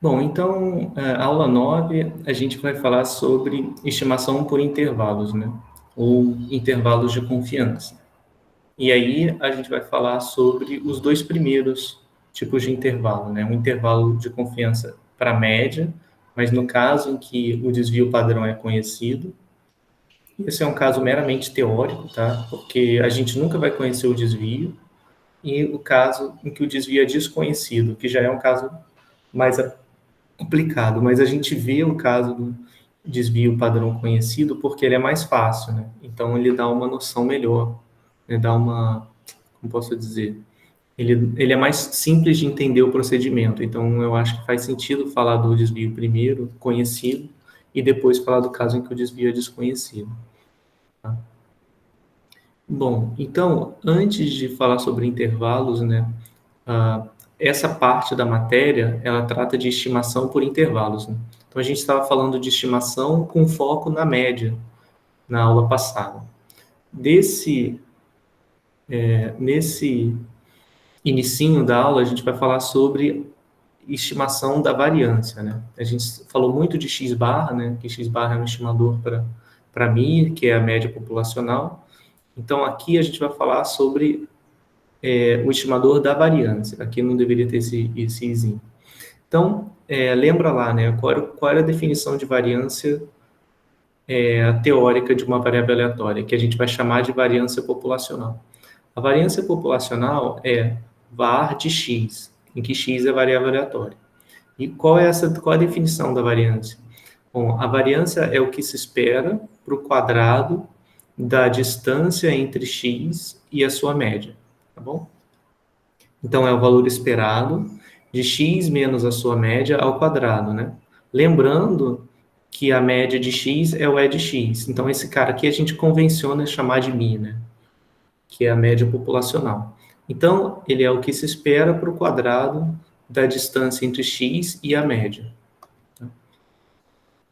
Bom, então, aula 9, a gente vai falar sobre estimação por intervalos, né? Ou intervalos de confiança. E aí, a gente vai falar sobre os dois primeiros tipos de intervalo, né? Um intervalo de confiança para média, mas no caso em que o desvio padrão é conhecido. Esse é um caso meramente teórico, tá? Porque a gente nunca vai conhecer o desvio. E o caso em que o desvio é desconhecido, que já é um caso mais complicado, mas a gente vê o caso do desvio padrão conhecido porque ele é mais fácil, né? Então ele dá uma noção melhor, né? Dá uma, como posso dizer, ele é mais simples de entender o procedimento. Então eu acho que faz sentido falar do desvio primeiro, conhecido, e depois falar do caso em que o desvio é desconhecido. Tá? Bom, então, antes de falar sobre intervalos, né, essa parte da matéria, ela trata de estimação por intervalos, né? Então, a gente estava falando de estimação com foco na média, na aula passada. Nesse inicinho da aula, a gente vai falar sobre estimação da variância, né? A gente falou muito de x-barra, né? Que x-barra é um estimador para MI, que é a média populacional. Então, aqui a gente vai falar sobre o estimador da variância. Aqui não deveria ter esse izinho. Então, lembra lá, né? Qual era a definição de variância teórica de uma variável aleatória, que a gente vai chamar de variância populacional. A variância populacional é var de x, em que x é variável aleatória. E qual é a definição da variância? Bom, a variância é o que se espera para o quadrado da distância entre x e a sua média, tá bom? Então, é o valor esperado de x menos a sua média ao quadrado, né? Lembrando que a média de x é o E de x. Então, esse cara aqui a gente convenciona chamar de μ, né? Que é a média populacional. Então, ele é o que se espera para o quadrado da distância entre x e a média.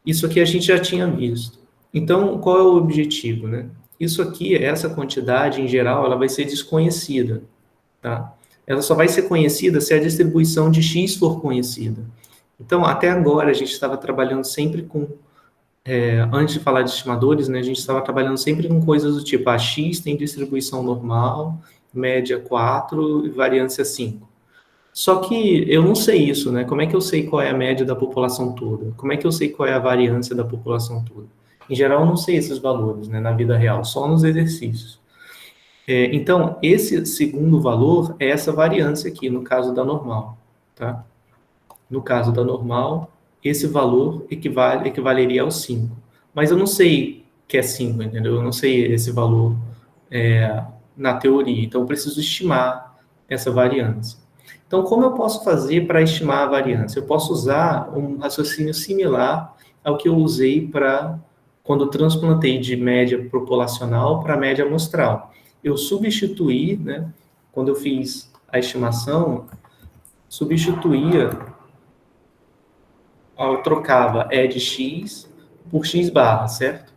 Isso aqui a gente já tinha visto. Então, qual é o objetivo, né? Isso aqui, essa quantidade, em geral, ela vai ser desconhecida, tá? Ela só vai ser conhecida se a distribuição de x for conhecida. Então, até agora, a gente estava trabalhando sempre com... antes de falar de estimadores, né, a gente estava trabalhando sempre com coisas do tipo, a x tem distribuição normal, média 4 e variância 5. Só que eu não sei isso, né? Como é que eu sei qual é a média da população toda? Como é que eu sei qual é a variância da população toda? Em geral, eu não sei esses valores, né, na vida real, só nos exercícios. Então, esse segundo valor é essa variância aqui, no caso da normal, tá? No caso da normal, esse valor equivaleria ao 5. Mas eu não sei que é 5, entendeu? Eu não sei esse valor na teoria, então eu preciso estimar essa variância. Então, como eu posso fazer para estimar a variância? Eu posso usar um raciocínio similar ao que eu usei para quando transplantei de média populacional para média amostral. Eu substituí, né, quando eu fiz a estimação, substituía, eu trocava E de x por x barra, certo?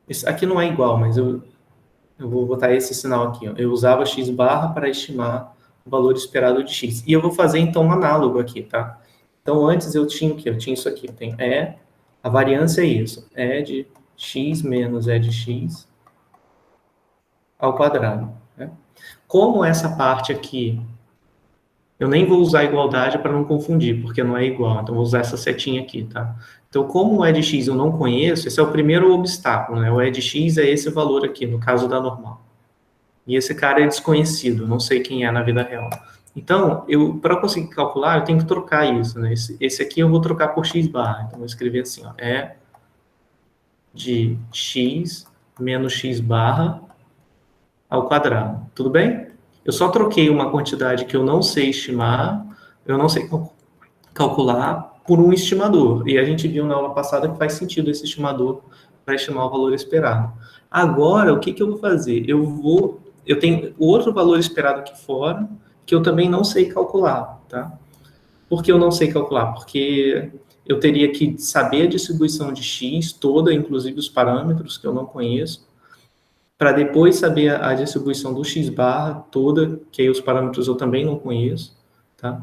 Isso aqui não é igual, mas eu vou botar esse sinal aqui. Ó. Eu usava x barra para estimar o valor esperado de x. E eu vou fazer, então, um análogo aqui, tá? Então, antes eu tinha o quê? Eu tinha isso aqui. Tem a variância é isso. E de x menos E de x ao quadrado. Né? Como essa parte aqui, eu nem vou usar igualdade para não confundir, porque não é igual. Então, vou usar essa setinha aqui, tá? Então, como o E de x eu não conheço, esse é o primeiro obstáculo, né? O E de x é esse valor aqui, no caso da normal. E esse cara é desconhecido, não sei quem é na vida real. Então, para conseguir calcular, eu tenho que trocar isso, né? Esse aqui eu vou trocar por x barra. Então, eu vou escrever assim, ó, E de x menos x barra ao quadrado. Tudo bem? Eu só troquei uma quantidade que eu não sei estimar, eu não sei calcular, por um estimador. E a gente viu na aula passada que faz sentido esse estimador para estimar o valor esperado. Agora, o que eu vou fazer? Eu tenho outro valor esperado aqui fora, que eu também não sei calcular, tá? Por que eu não sei calcular? Porque eu teria que saber a distribuição de x toda, inclusive os parâmetros que eu não conheço, para depois saber a distribuição do x barra toda, que aí os parâmetros eu também não conheço, tá?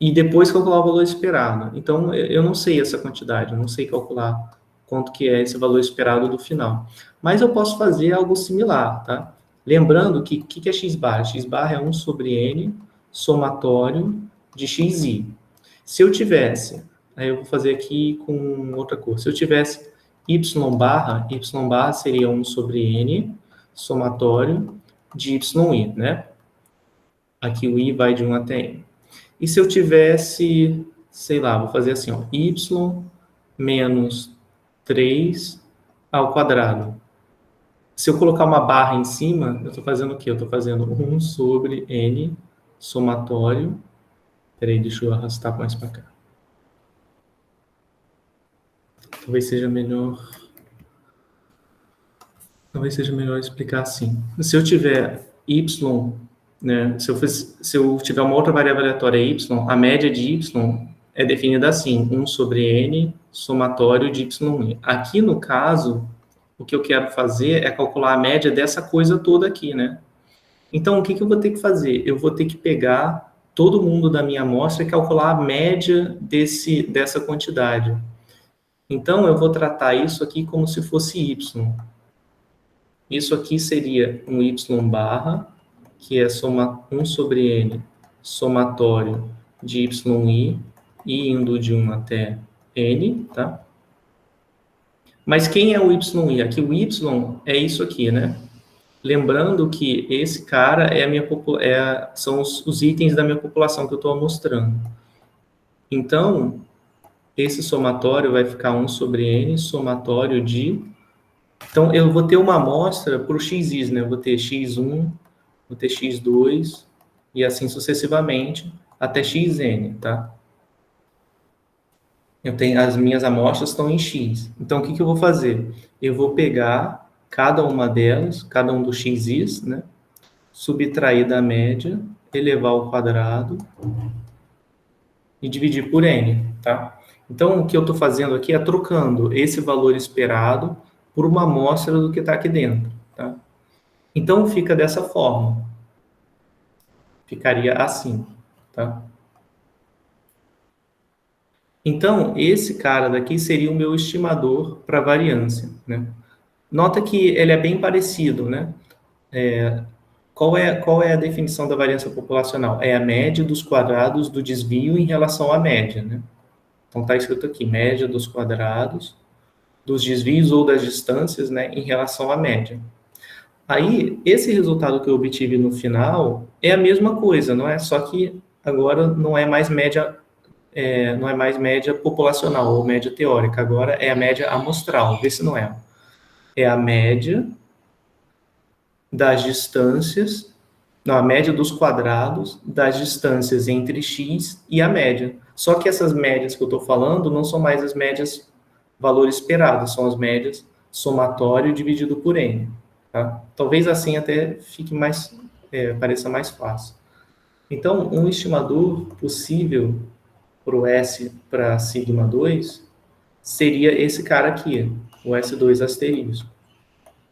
E depois calcular o valor esperado. Então, eu não sei essa quantidade, eu não sei calcular quanto que é esse valor esperado do final. Mas eu posso fazer algo similar, tá? Lembrando que o que é x bar? X bar é 1 sobre n somatório de xi. Se eu tivesse, aí eu vou fazer aqui com outra cor. Se eu tivesse y barra seria 1 sobre n somatório de yi, né? Aqui o i vai de 1 até n. E se eu tivesse, sei lá, vou fazer assim, ó, y menos 3 ao quadrado. Se eu colocar uma barra em cima, eu estou fazendo o quê? Eu estou fazendo 1 sobre n somatório. Peraí, deixa eu arrastar mais para cá. Talvez seja melhor explicar assim. Se eu tiver y, né, se eu tiver uma outra variável aleatória y, a média de y é definida assim, 1 sobre n somatório de yi. Aqui, no caso, o que eu quero fazer é calcular a média dessa coisa toda aqui, né? Então, o que eu vou ter que fazer? Eu vou ter que pegar todo mundo da minha amostra e calcular a média dessa quantidade. Então, eu vou tratar isso aqui como se fosse y. Isso aqui seria um y barra, que é 1 sobre n somatório de yi, e indo de 1 até n, tá? Mas quem é o yi? Aqui o y é isso aqui, né? Lembrando que esse cara são os itens da minha população que eu estou mostrando. Então, esse somatório vai ficar 1 sobre n somatório de... Então, eu vou ter uma amostra para o xis, né? Eu vou ter x1, vou ter x2, e assim sucessivamente, até xn, tá? As minhas amostras estão em x. Então, o que eu vou fazer? Eu vou pegar cada uma delas, cada um dos xis, né? Subtrair da média, elevar ao quadrado e dividir por n, tá? Então, o que eu estou fazendo aqui é trocando esse valor esperado por uma amostra do que está aqui dentro, tá? Então, fica dessa forma. Ficaria assim, tá? Então, esse cara daqui seria o meu estimador para variância, né? Nota que ele é bem parecido, né? Qual é a definição da variância populacional? É a média dos quadrados do desvio em relação à média, né? Então, está escrito aqui, média dos quadrados dos desvios ou das distâncias, né, em relação à média. Aí, esse resultado que eu obtive no final é a mesma coisa, não é? Só que agora não é mais média populacional ou média teórica, agora é a média amostral. Vê se não é. É a média das distâncias, não, a média dos quadrados das distâncias entre x e a média. Só que essas médias que eu estou falando não são mais as médias valor esperado, são as médias somatório dividido por n. Tá? Talvez assim até fique mais, pareça mais fácil. Então, um estimador possível para o S para sigma 2 seria esse cara aqui, o S2 asterisco.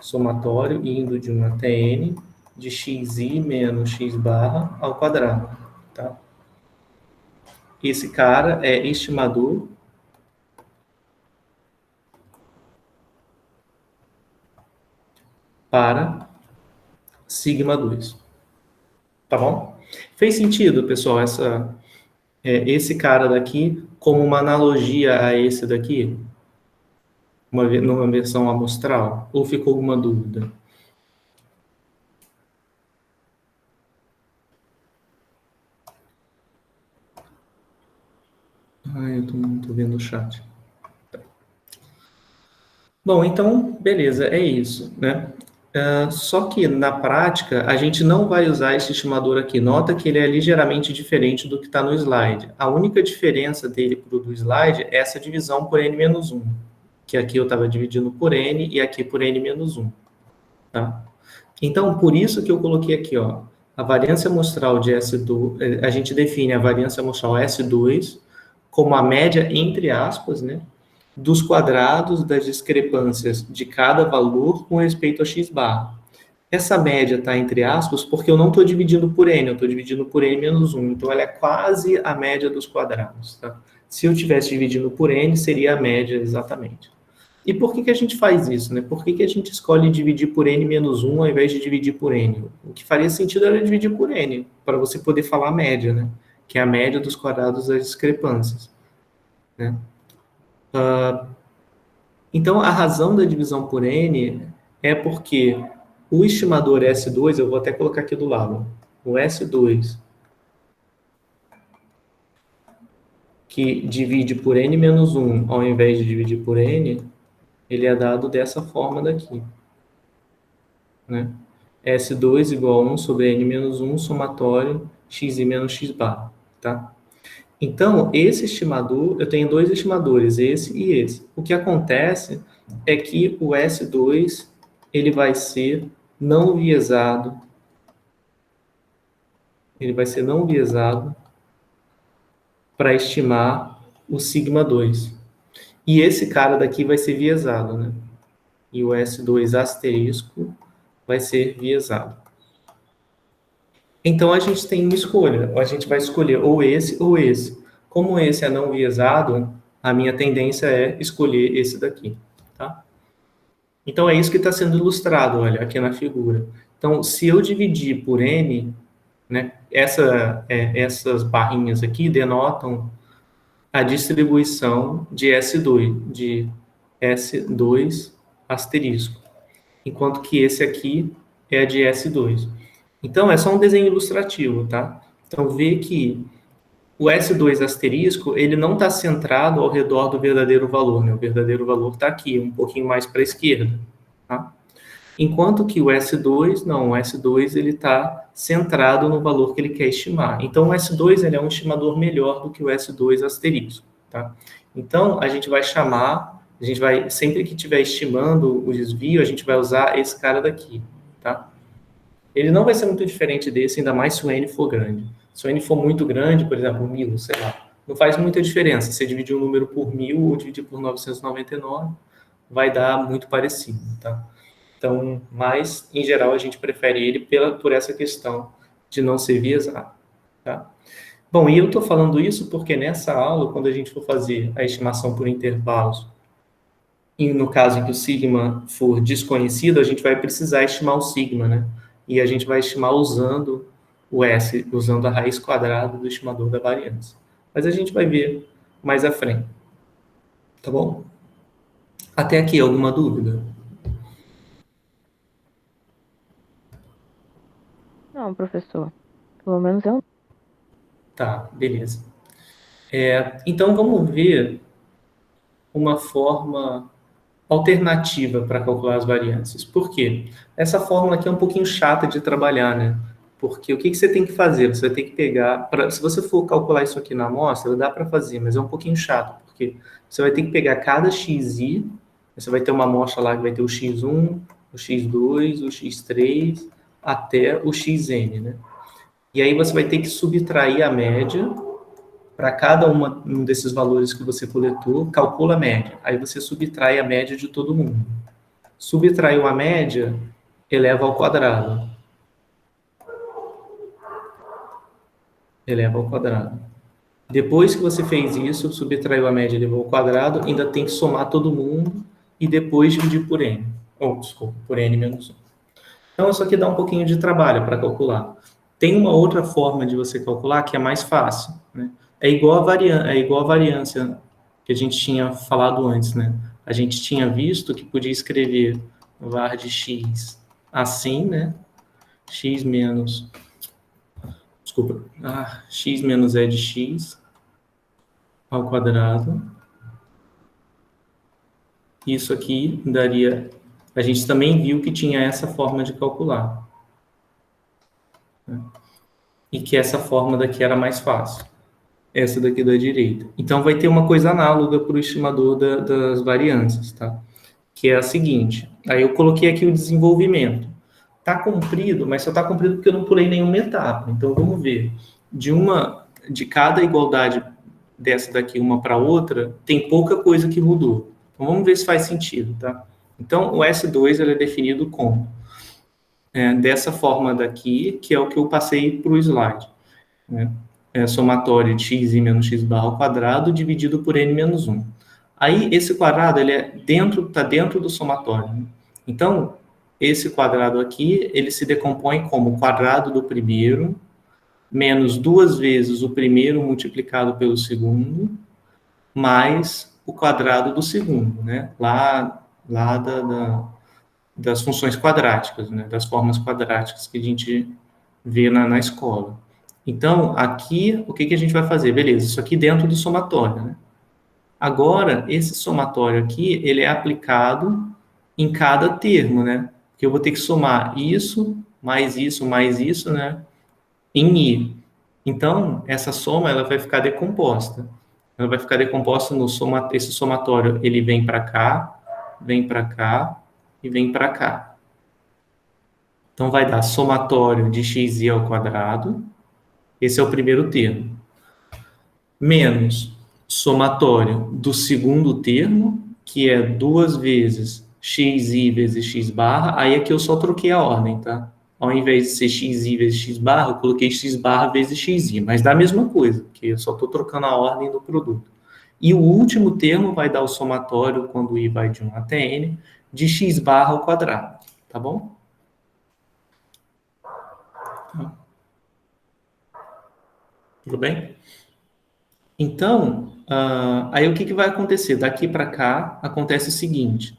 Somatório indo de 1 até n, de xi menos x barra ao quadrado. Tá? Esse cara é estimador para sigma 2. Tá bom? Fez sentido, pessoal, esse cara daqui como uma analogia a esse daqui? Numa versão amostral? Ou ficou alguma dúvida? Eu tô vendo o chat. Tá. Bom, então, beleza, é isso, né? Só que, na prática, a gente não vai usar esse estimador aqui. Nota que ele é ligeiramente diferente do que está no slide. A única diferença dele para o do slide é essa divisão por n-1, que aqui eu estava dividindo por n e aqui por n-1. Tá? Então, por isso que eu coloquei aqui, ó, a variância amostral de S2, a gente define a variância amostral S2 como a média, entre aspas, né, dos quadrados das discrepâncias de cada valor com respeito a x bar. Essa média está entre aspas porque eu não estou dividindo por n, eu estou dividindo por n menos 1. Então, ela é quase a média dos quadrados. Tá? Se eu estivesse dividindo por n, seria a média exatamente. E por que a gente faz isso? Né? Por que a gente escolhe dividir por n menos 1 ao invés de dividir por n? O que faria sentido era dividir por n, para você poder falar a média, né? Que é a média dos quadrados das discrepâncias. Né? Então, a razão da divisão por n é porque o estimador S2, eu vou até colocar aqui do lado, o S2, que divide por n menos 1 ao invés de dividir por n, ele é dado dessa forma daqui. Né? S2 igual a 1 sobre n menos 1, somatório xi menos x bar. Tá? Então, esse estimador, eu tenho dois estimadores, esse e esse. O que acontece é que o S2 ele vai ser não viesado. Ele vai ser não viesado para estimar o sigma 2. E esse cara daqui vai ser viesado, né? E o S2 asterisco vai ser viesado. Então, a gente tem uma escolha. A gente vai escolher ou esse ou esse. Como esse é não viesado, a minha tendência é escolher esse daqui, tá? Então, é isso que está sendo ilustrado, olha, aqui na figura. Então, se eu dividir por n, né, essas barrinhas aqui denotam a distribuição de S2 asterisco, enquanto que esse aqui é a de S2. Então, é só um desenho ilustrativo, tá? Então, vê que o S2 asterisco, ele não está centrado ao redor do verdadeiro valor, né? O verdadeiro valor está aqui, um pouquinho mais para a esquerda, tá? Enquanto que o S2, não, o S2 ele está centrado no valor que ele quer estimar. Então, o S2 ele é um estimador melhor do que o S2 asterisco, tá? Então, a gente vai sempre que estiver estimando o desvio, a gente vai usar esse cara daqui, tá? Ele não vai ser muito diferente desse, ainda mais se o n for grande. Se o n for muito grande, por exemplo, 1000, sei lá, não faz muita diferença. Se dividir um número por 1000 ou dividir por 999, vai dar muito parecido, tá? Então, mas, em geral, a gente prefere ele por essa questão de não ser viesado, tá? Bom, e eu estou falando isso porque nessa aula, quando a gente for fazer a estimação por intervalos, e no caso em que o sigma for desconhecido, a gente vai precisar estimar o sigma, né? E a gente vai estimar usando o S, usando a raiz quadrada do estimador da variância. Mas a gente vai ver mais à frente. Tá bom? Até aqui, alguma dúvida? Não, professor. Pelo menos eu. Tá, beleza. Então, vamos ver uma forma alternativa para calcular as variâncias. Por quê? Essa fórmula aqui é um pouquinho chata de trabalhar, né? Porque o que você tem que fazer? Você vai ter que pegar... se você for calcular isso aqui na amostra, dá para fazer, mas é um pouquinho chato, porque você vai ter que pegar cada xi, você vai ter uma amostra lá que vai ter o x1, o x2, o x3, até o xn, né? E aí você vai ter que subtrair a média para cada um desses valores que você coletou, calcula a média. Aí você subtrai a média de todo mundo. Subtraiu a média, eleva ao quadrado. Eleva ao quadrado. Depois que você fez isso, subtraiu a média, elevou ao quadrado, ainda tem que somar todo mundo e depois dividir por n. Desculpa, por n menos 1. Então, isso aqui dá um pouquinho de trabalho para calcular. Tem uma outra forma de você calcular que é mais fácil, né? É igual a variância que a gente tinha falado antes, né? A gente tinha visto que podia escrever var de x assim, né? X menos... Desculpa. X menos e de x ao quadrado. Isso aqui daria... A gente também viu que tinha essa forma de calcular. Né? E que essa forma daqui era mais fácil. Essa daqui da direita. Então, vai ter uma coisa análoga para o estimador das variâncias, tá? Que é a seguinte. Aí eu coloquei aqui o desenvolvimento. Está comprido, mas só está comprido porque eu não pulei nenhuma etapa. Então, vamos ver. De cada igualdade dessa daqui, uma para outra, tem pouca coisa que mudou. Então, vamos ver se faz sentido, tá? Então, o S2 ele é definido como dessa forma daqui, que é o que eu passei para o slide, né? Somatório de xi menos x barra ao quadrado dividido por n menos 1. Aí, esse quadrado, ele tá dentro do somatório, né? Então, esse quadrado aqui, ele se decompõe como o quadrado do primeiro, menos 2 vezes o primeiro multiplicado pelo segundo, mais o quadrado do segundo, né? Lá das funções quadráticas, né? Das formas quadráticas que a gente vê na escola. Então, aqui, o que a gente vai fazer? Beleza, isso aqui dentro do somatório, né? Agora, esse somatório aqui, ele é aplicado em cada termo, né? Porque eu vou ter que somar isso, mais isso, né? Em i. Então, essa soma, ela vai ficar decomposta. Ela vai ficar decomposta no esse somatório, ele vem para cá e vem para cá. Então, vai dar somatório de xi ao quadrado, esse é o primeiro termo, menos somatório do segundo termo, que é 2 vezes xi vezes x barra, aí aqui eu só troquei a ordem, tá? Ao invés de ser xi vezes x barra, eu coloquei x barra vezes xi, mas dá a mesma coisa, porque eu só estou trocando a ordem do produto. E o último termo vai dar o somatório, quando i vai de 1 até n, de x barra ao quadrado, tá bom? Tudo bem? Então, aí o que vai acontecer? Daqui para cá, acontece o seguinte.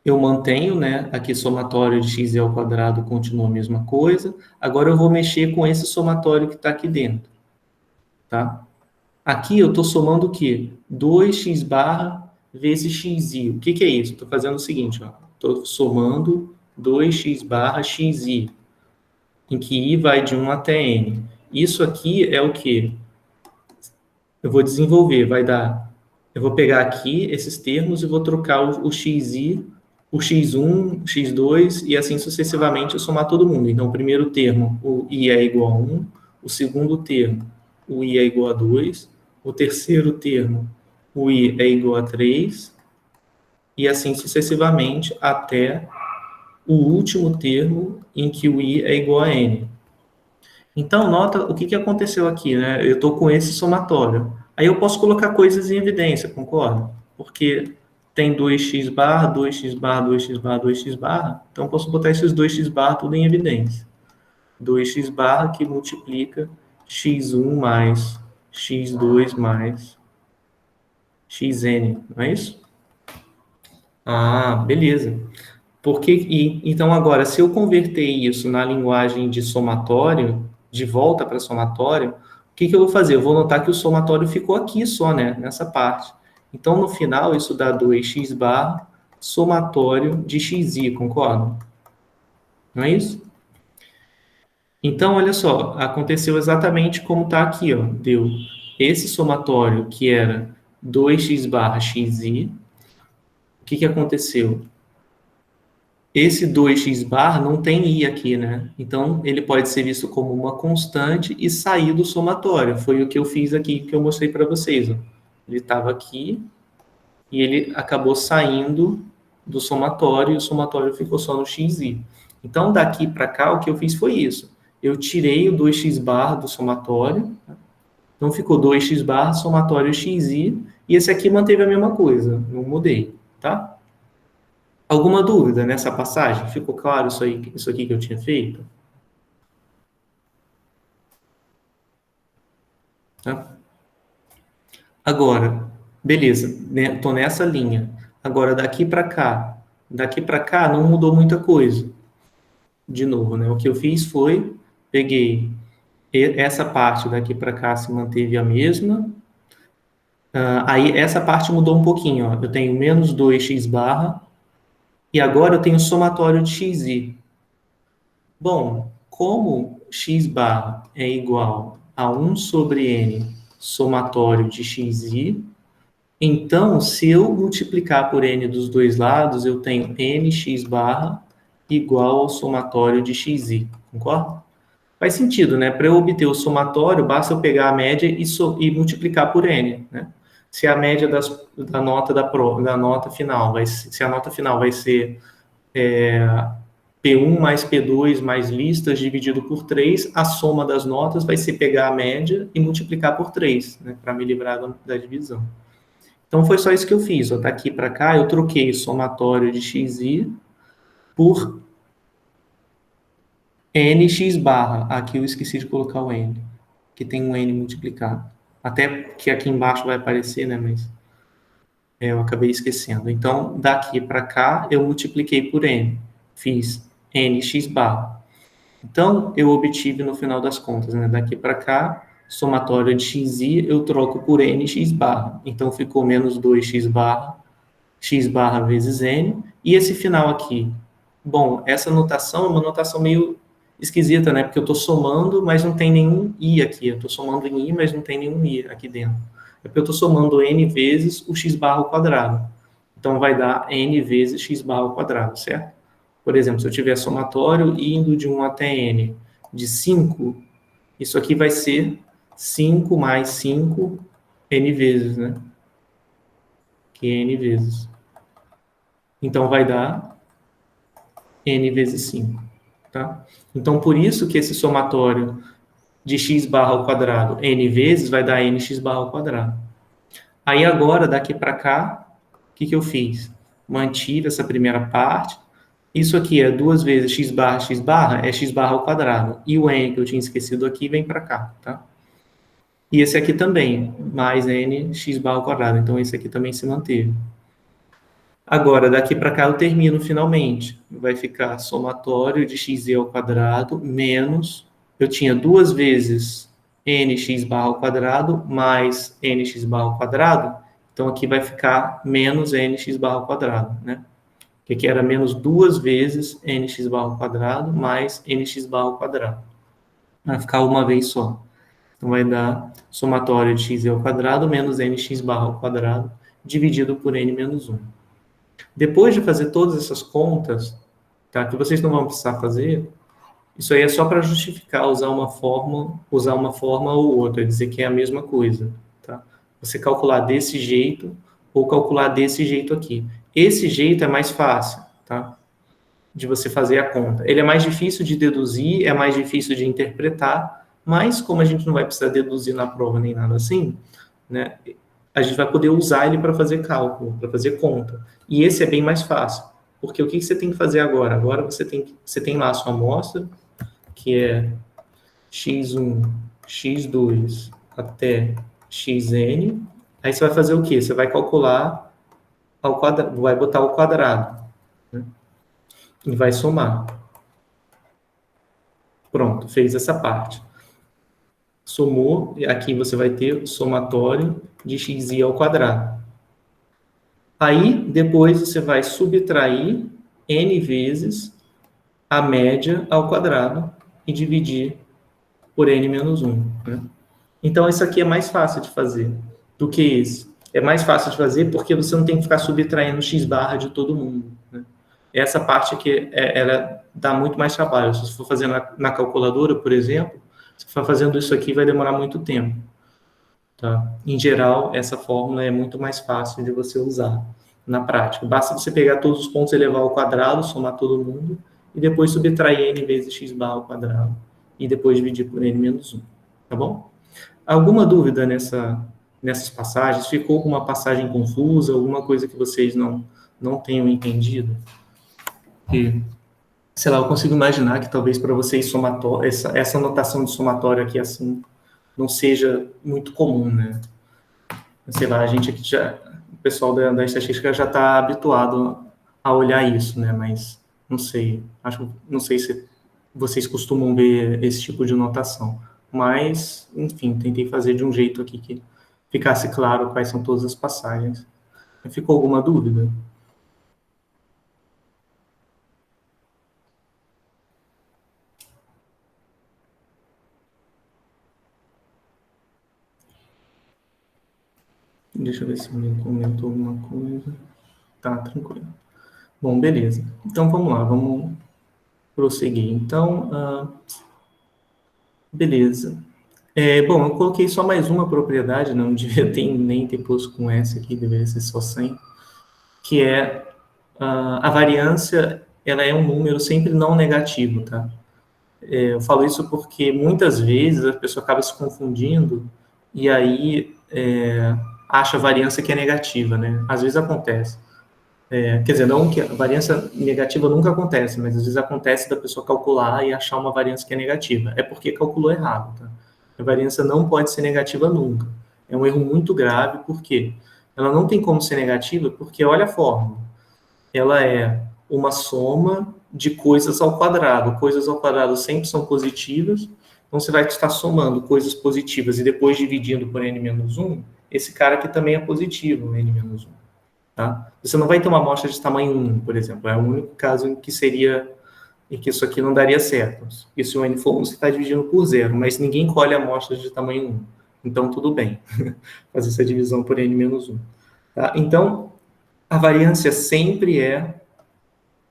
Eu mantenho, né, aqui somatório de x ao quadrado continua a mesma coisa. Agora eu vou mexer com esse somatório que está aqui dentro, tá? Aqui eu estou somando o quê? 2x barra vezes xi. O que é isso? Estou fazendo o seguinte, ó. Estou somando 2x barra xi, em que i vai de 1 até n. Isso aqui é o quê? Eu vou desenvolver, vai dar... Eu vou pegar aqui esses termos e vou trocar o xi, o x1, o x2 e assim sucessivamente eu somar todo mundo. Então, o primeiro termo, o i é igual a 1, o segundo termo, o i é igual a 2, o terceiro termo, o i é igual a 3, e assim sucessivamente até o último termo em que o i é igual a n. Então, nota o que aconteceu aqui, né? Eu estou com esse somatório. Aí eu posso colocar coisas em evidência, concorda? Porque tem 2x barra, 2x barra, 2x barra, 2x barra. Então, eu posso botar esses 2x barra tudo em evidência. 2x barra que multiplica x1 mais x2 mais xn, não é isso? Ah, beleza. Então, agora, se eu converter isso na linguagem de somatório, de volta para somatório, o que eu vou fazer? Eu vou notar que o somatório ficou aqui só, né? Nessa parte. Então, no final, isso dá 2x barra somatório de xi, concorda? Não é isso? Então, olha só, aconteceu exatamente como está aqui, ó. Deu esse somatório que era 2x barra xi. O que aconteceu? Esse 2x bar não tem i aqui, né? Então, ele pode ser visto como uma constante e sair do somatório. Foi o que eu fiz aqui, que eu mostrei para vocês. Ó. Ele estava aqui e ele acabou saindo do somatório e o somatório ficou só no xi. Então, daqui para cá, o que eu fiz foi isso. Eu tirei o 2x bar do somatório. Então, ficou 2x bar, somatório xi. E esse aqui manteve a mesma coisa. Não mudei, tá? Alguma dúvida nessa passagem? Ficou claro isso aqui que eu tinha feito? Tá? Agora, beleza, né? Tô nessa linha. Agora, daqui para cá não mudou muita coisa. De novo, né? O que eu fiz foi, peguei essa parte daqui para cá se manteve a mesma. Aí, essa parte mudou um pouquinho, ó. Eu tenho menos 2x barra, e agora eu tenho somatório de xi. Bom, como x barra é igual a 1 sobre n somatório de xi, então, se eu multiplicar por n dos dois lados, eu tenho nx barra igual ao somatório de xi, concorda? Faz sentido, né? Para eu obter o somatório, basta eu pegar a média e multiplicar por n, né? Se a média da nota final se a nota final vai ser P1 mais P2 mais listas dividido por 3, a soma das notas vai ser pegar a média e multiplicar por 3, né, para me livrar da divisão. Então, foi só isso que eu fiz. Ó, daqui para cá, eu troquei o somatório de xi por nx barra. Aqui eu esqueci de colocar o n, que tem um n multiplicado. Até que aqui embaixo vai aparecer, né, mas eu acabei esquecendo. Então, daqui para cá, eu multipliquei por n. Fiz nx barra. Então, eu obtive no final das contas, né? Daqui para cá, somatório de xi, eu troco por nx barra. Então, ficou menos 2x barra vezes n. E esse final aqui? Bom, essa notação é uma notação meio esquisita, né? Porque eu estou somando, mas não tem nenhum i aqui. Eu estou somando em i, mas não tem nenhum i aqui dentro. É porque eu estou somando n vezes o x barra ao quadrado. Então, vai dar n vezes x barra ao quadrado, certo? Por exemplo, se eu tiver somatório indo de 1 até n de 5, isso aqui vai ser 5 mais 5 n vezes, né? Que é n vezes. Então, vai dar n vezes 5, tá? Então, por isso que esse somatório de x barra ao quadrado n vezes vai dar nx barra ao quadrado. Aí, agora, daqui para cá, o que eu fiz? Mantive essa primeira parte. Isso aqui é 2 vezes x barra, é x barra ao quadrado. E o n que eu tinha esquecido aqui vem para cá, tá? E esse aqui também, mais n x barra ao quadrado. Então, esse aqui também se manteve. Agora, daqui para cá eu termino finalmente. Vai ficar somatório de x ao quadrado menos... Eu tinha 2 vezes nx barra ao quadrado mais nx barra ao quadrado. Então, aqui vai ficar menos nx barra ao quadrado, né? Que aqui era menos 2 vezes nx barra ao quadrado mais nx barra ao quadrado. Vai ficar uma vez só. Então, vai dar somatório de x ao quadrado menos nx barra ao quadrado dividido por n menos 1. Depois de fazer todas essas contas, tá, que vocês não vão precisar fazer, isso aí é só para justificar usar uma forma ou outra, dizer que é a mesma coisa. Tá? Você calcular desse jeito ou calcular desse jeito aqui. Esse jeito é mais fácil, tá? De você fazer a conta. Ele é mais difícil de deduzir, é mais difícil de interpretar, mas como a gente não vai precisar deduzir na prova nem nada assim, né, a gente vai poder usar ele para fazer cálculo, para fazer conta. E esse é bem mais fácil, porque o que você tem que fazer agora? Agora você tem lá a sua amostra, que é x1, x2 até xn. Aí você vai fazer o quê? Você vai calcular ao quadrado, vai botar o quadrado, né? E vai somar. Pronto, fez essa parte. Somou, e aqui você vai ter o somatório de xi ao quadrado. Aí, depois você vai subtrair n vezes a média ao quadrado e dividir por n menos 1. Né? Então, isso aqui é mais fácil de fazer do que esse. É mais fácil de fazer porque você não tem que ficar subtraindo x barra de todo mundo. Né? Essa parte aqui, ela dá muito mais trabalho. Se você for fazer na calculadora, por exemplo, se for fazendo isso aqui, vai demorar muito tempo. Tá? Em geral, essa fórmula é muito mais fácil de você usar na prática. Basta você pegar todos os pontos e elevar ao quadrado, somar todo mundo, e depois subtrair n vezes x barra ao quadrado, e depois dividir por n menos 1. Tá bom? Alguma dúvida nessas passagens? Ficou alguma passagem confusa? Alguma coisa que vocês não tenham entendido? E, sei lá, eu consigo imaginar que talvez para vocês essa notação de somatório aqui assim não seja muito comum, né? Sei lá, a gente aqui o pessoal da estatística já está habituado a olhar isso, né? Mas não sei, não sei se vocês costumam ver esse tipo de notação. Mas, enfim, tentei fazer de um jeito aqui que ficasse claro quais são todas as passagens. Ficou alguma dúvida? Deixa eu ver se alguém comentou alguma coisa. Tá, tranquilo. Bom, beleza. Então, vamos lá, vamos prosseguir. Então, beleza. Bom, eu coloquei só mais uma propriedade, não devia nem ter posto com essa aqui, deveria ser só 100, que é a variância ela é um número sempre não negativo, tá? Eu falo isso porque muitas vezes a pessoa acaba se confundindo e aí acha a variância que é negativa, né? Às vezes acontece. Quer dizer, não que a variância negativa nunca acontece, mas às vezes acontece da pessoa calcular e achar uma variância que é negativa. É porque calculou errado, tá? A variância não pode ser negativa nunca. É um erro muito grave, por quê? Ela não tem como ser negativa porque, olha a fórmula, ela é uma soma de coisas ao quadrado. Coisas ao quadrado sempre são positivas, então você vai estar somando coisas positivas e depois dividindo por n-1, esse cara aqui também é positivo, n-1. Tá? Você não vai ter uma amostra de tamanho 1, por exemplo. É o único caso em que isso aqui não daria certo. E se o n for 1, você está dividindo por 0, mas ninguém colhe amostras de tamanho 1. Então, tudo bem fazer essa divisão por n-1. Tá? Então, a variância sempre é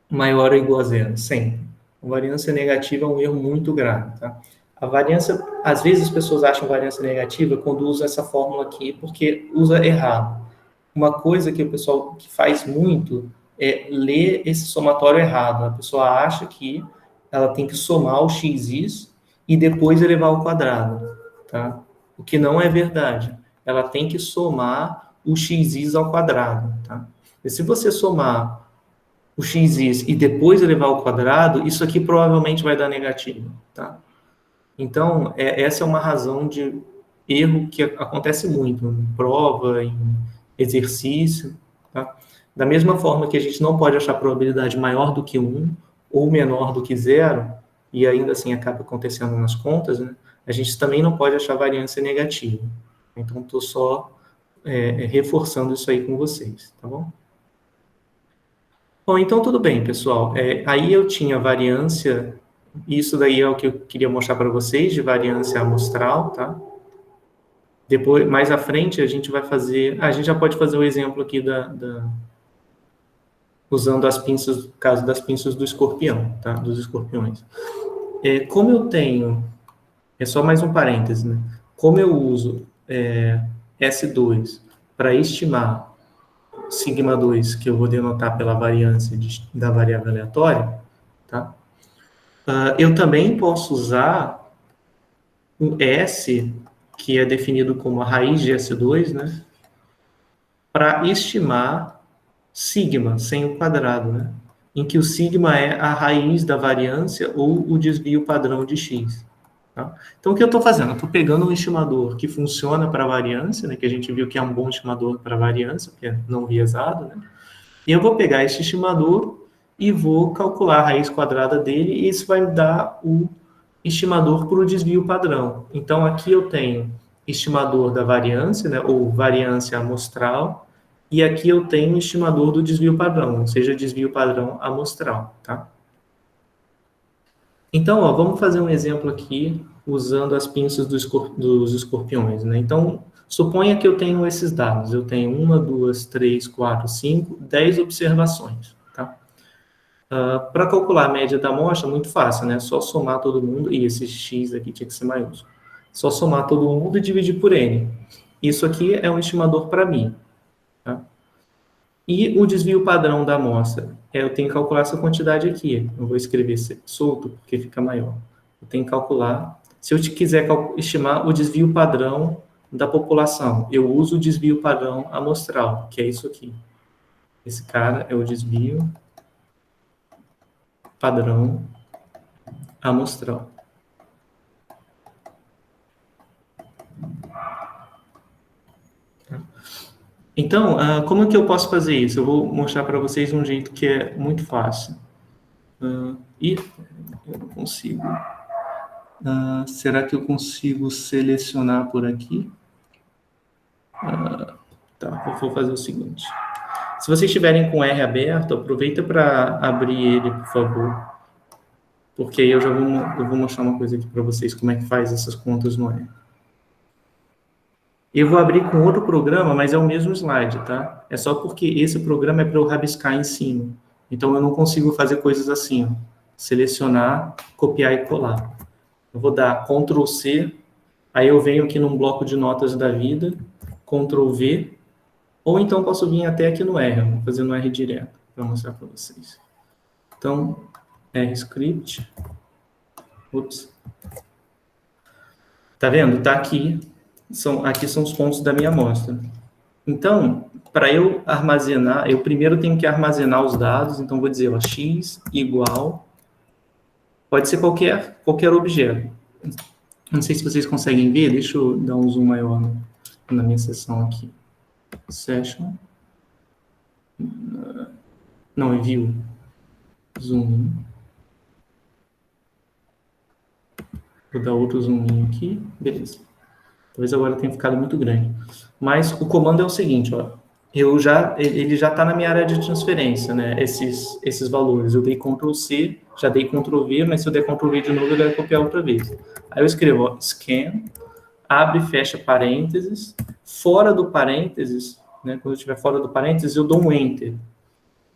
maior ou igual a zero, sempre. A variância negativa é um erro muito grave. Tá? A variância, às vezes as pessoas acham variância negativa quando usa essa fórmula aqui, porque usa errado. Uma coisa que o pessoal que faz muito é ler esse somatório errado. A pessoa acha que ela tem que somar o xis e depois elevar ao quadrado, tá? O que não é verdade. Ela tem que somar o xis ao quadrado, tá? E se você somar o xis e depois elevar ao quadrado, isso aqui provavelmente vai dar negativo, tá? Então, essa é uma razão de erro que acontece muito em prova, em exercício, tá? Da mesma forma que a gente não pode achar probabilidade maior do que 1 ou menor do que 0, e ainda assim acaba acontecendo nas contas, né? A gente também não pode achar variância negativa. Então, estou só reforçando isso aí com vocês, tá bom? Bom, então tudo bem, pessoal. Aí eu tinha variância, isso daí é o que eu queria mostrar para vocês, de variância amostral, tá? Depois, mais à frente, a gente vai fazer... A gente já pode fazer o exemplo aqui usando as pinças, no caso das pinças do escorpião, tá? Dos escorpiões. Como eu tenho... É só mais um parêntese, né? Como eu uso S2 para estimar sigma 2, que eu vou denotar pela variância da variável aleatória, tá? Eu também posso usar o S, que é definido como a raiz de S2, né? Para estimar sigma, sem o quadrado, né? Em que o sigma é a raiz da variância ou o desvio padrão de x. Tá? Então, o que eu estou fazendo? Eu estou pegando um estimador que funciona para variância, né? Que a gente viu que é um bom estimador para variância, que é não viesado, né? E eu vou pegar esse estimador e vou calcular a raiz quadrada dele, e isso vai me dar o estimador para o desvio padrão. Então, aqui eu tenho estimador da variância, né, ou variância amostral, e aqui eu tenho estimador do desvio padrão, ou seja, desvio padrão amostral, tá? Então, ó, vamos fazer um exemplo aqui usando as pinças dos escorpiões, né? Então, suponha que eu tenho esses dados. Eu tenho 1, 2, 3, 4, 5, 10 observações, tá? Para calcular a média da amostra, muito fácil, né? Só somar todo mundo, e esse x aqui tinha que ser maiúsculo. Só somar todo mundo e dividir por n. Isso aqui é um estimador para mim, tá? E o desvio padrão da amostra, eu tenho que calcular essa quantidade aqui. Eu vou escrever solto, porque fica maior. Eu tenho que calcular. Se eu quiser estimar o desvio padrão da população, eu uso o desvio padrão amostral, que é isso aqui. Esse cara é o desvio padrão amostral. Então, como é que eu posso fazer isso? Eu vou mostrar para vocês um jeito que é muito fácil. Eu não consigo. Será que eu consigo selecionar por aqui? Tá, vou fazer o seguinte. Se vocês estiverem com R aberto, aproveita para abrir ele, por favor. Porque aí eu vou mostrar uma coisa aqui para vocês, como é que faz essas contas no R. Eu vou abrir com outro programa, mas é o mesmo slide, tá? É só porque esse programa é para eu rabiscar em cima. Então, eu não consigo fazer coisas assim, ó. Selecionar, copiar e colar. Eu vou dar Ctrl C, aí eu venho aqui num bloco de notas da vida, Ctrl V, ou então posso vir até aqui no R, vou fazer no R direto, para mostrar para vocês. Então, rscript. Ups. Tá vendo? Tá aqui. Aqui são os pontos da minha amostra. Então, para eu armazenar, eu primeiro tenho que armazenar os dados. Então, vou dizer, ó, x igual... Pode ser qualquer objeto. Não sei se vocês conseguem ver. Deixa eu dar um zoom maior na minha seção aqui. Session. Não, é view. Zoom. Vou dar outro zoom aqui. Beleza. Talvez agora tenha ficado muito grande. Mas o comando é o seguinte, ó. Ele já está na minha área de transferência, né? Esses valores. Eu dei Ctrl C, já dei Ctrl V, mas se eu der Ctrl V de novo, ele vai copiar outra vez. Aí eu escrevo, ó, scan, abre e fecha parênteses. Fora do parênteses, né? Quando eu estiver fora do parênteses, eu dou um Enter.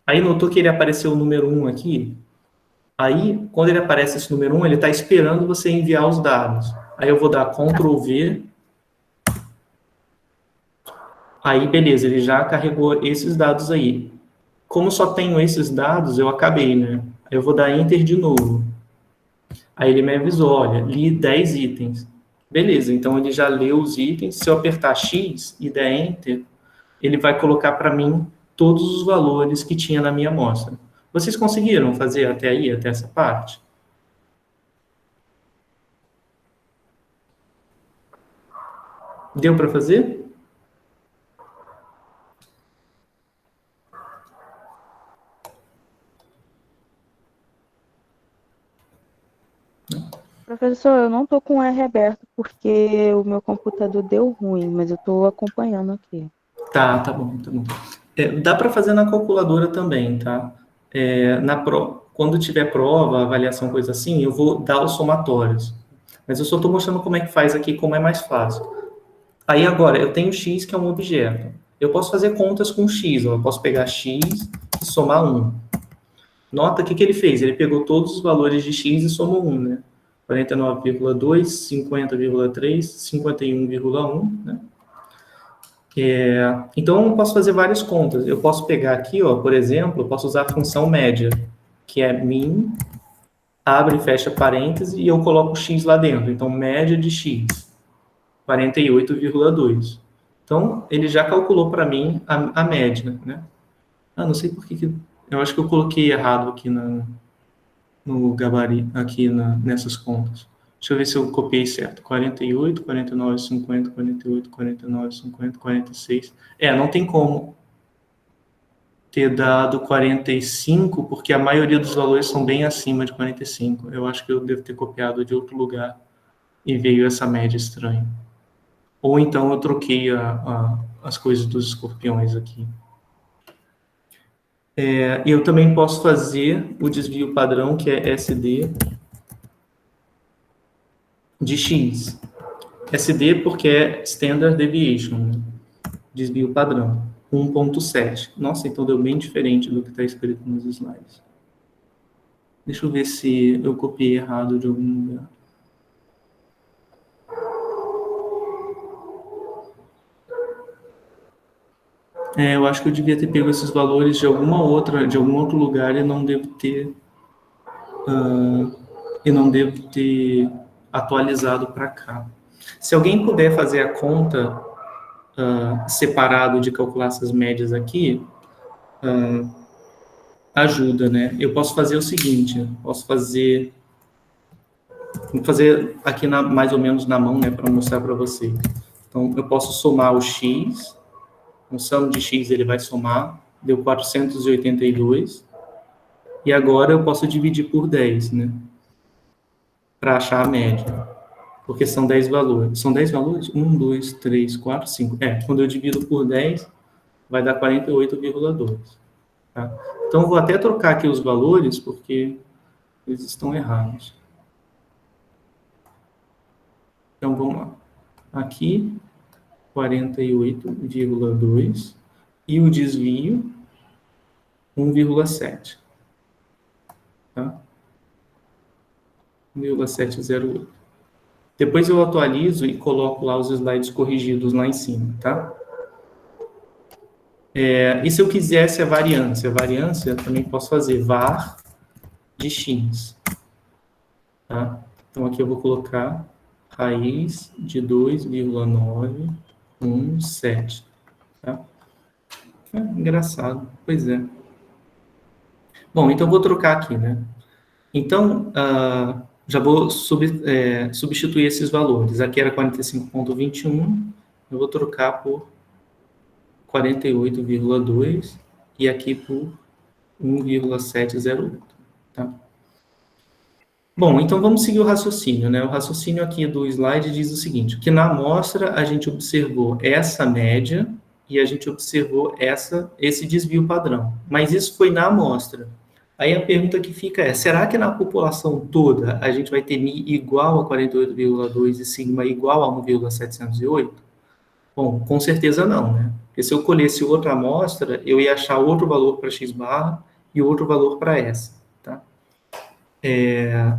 Aí notou que ele apareceu o número 1 aqui? Aí, quando ele aparece esse número 1, ele está esperando você enviar os dados. Aí eu vou dar Ctrl V. Aí, beleza, ele já carregou esses dados aí. Como só tenho esses dados, eu acabei, né? Eu vou dar Enter de novo. Aí ele me avisou, olha, li 10 itens. Beleza, então ele já leu os itens. Se eu apertar X e der Enter, ele vai colocar para mim todos os valores que tinha na minha amostra. Vocês conseguiram fazer até aí, até essa parte? Deu para fazer? Professor, eu não tô com o R aberto porque o meu computador deu ruim, mas eu tô acompanhando aqui. Tá bom, tá bom. Dá para fazer na calculadora também, tá? Quando tiver prova, avaliação, coisa assim, eu vou dar os somatórios. Mas eu só estou mostrando como é que faz aqui, como é mais fácil. Aí agora, eu tenho x, que é um objeto. Eu posso fazer contas com x, ó. Eu posso pegar x e somar 1. Nota que ele fez, ele pegou todos os valores de x e somou 1, né? 49,2, 50,3, 51,1, né? Então, eu posso fazer várias contas. Eu posso pegar aqui, ó, por exemplo, eu posso usar a função média, que é min, abre e fecha parênteses, e eu coloco x lá dentro. Então, média de x, 48,2. Então, ele já calculou para mim a média, né? Não sei por que... Eu acho que eu coloquei errado aqui no gabarito, aqui nessas contas. Deixa eu ver se eu copiei certo. 48, 49, 50, 48, 49, 50, 46. Não tem como ter dado 45, porque a maioria dos valores são bem acima de 45. Eu acho que eu devo ter copiado de outro lugar e veio essa média estranha. Ou então eu troquei as coisas dos escorpiões aqui. Eu também posso fazer o desvio padrão, que é SD de X. SD porque é Standard Deviation, né? Desvio padrão, 1.7. Nossa, então deu bem diferente do que está escrito nos slides. Deixa eu ver se eu copiei errado de algum lugar. Eu acho que eu devia ter pego esses valores de algum outro lugar e não devo ter atualizado para cá. Se alguém puder fazer a conta separado de calcular essas médias aqui, ajuda, né? Eu posso fazer o seguinte, vou fazer aqui mais ou menos na mão, né, para mostrar para vocês. Então, eu posso somar o x, o sum de x ele vai somar, deu 482, e agora eu posso dividir por 10, né, para achar a média, porque são 10 valores. São 10 valores? 1, 2, 3, 4, 5. Quando eu divido por 10, vai dar 48,2. Tá? Então, eu vou até trocar aqui os valores, porque eles estão errados. Então, vamos lá. Aqui, 48,2. E o desvio, 1,7. Tá? 1,708. Depois eu atualizo e coloco lá os slides corrigidos lá em cima, tá? E se eu quisesse a variância? A variância também posso fazer var de x. Tá? Então, aqui eu vou colocar raiz de 2,917. Tá? Engraçado, pois é. Bom, então eu vou trocar aqui, né? Então, já vou substituir esses valores. Aqui era 45,21, eu vou trocar por 48,2 e aqui por 1,708. Tá? Bom, então vamos seguir o raciocínio, né? O raciocínio aqui do slide diz o seguinte, que na amostra a gente observou essa média e a gente observou esse desvio padrão. Mas isso foi na amostra. Aí a pergunta que fica é, será que na população toda a gente vai ter Mi igual a 48,2 e sigma igual a 1,708? Bom, com certeza não, né? Porque se eu colhesse outra amostra, eu ia achar outro valor para x barra e outro valor para essa, tá?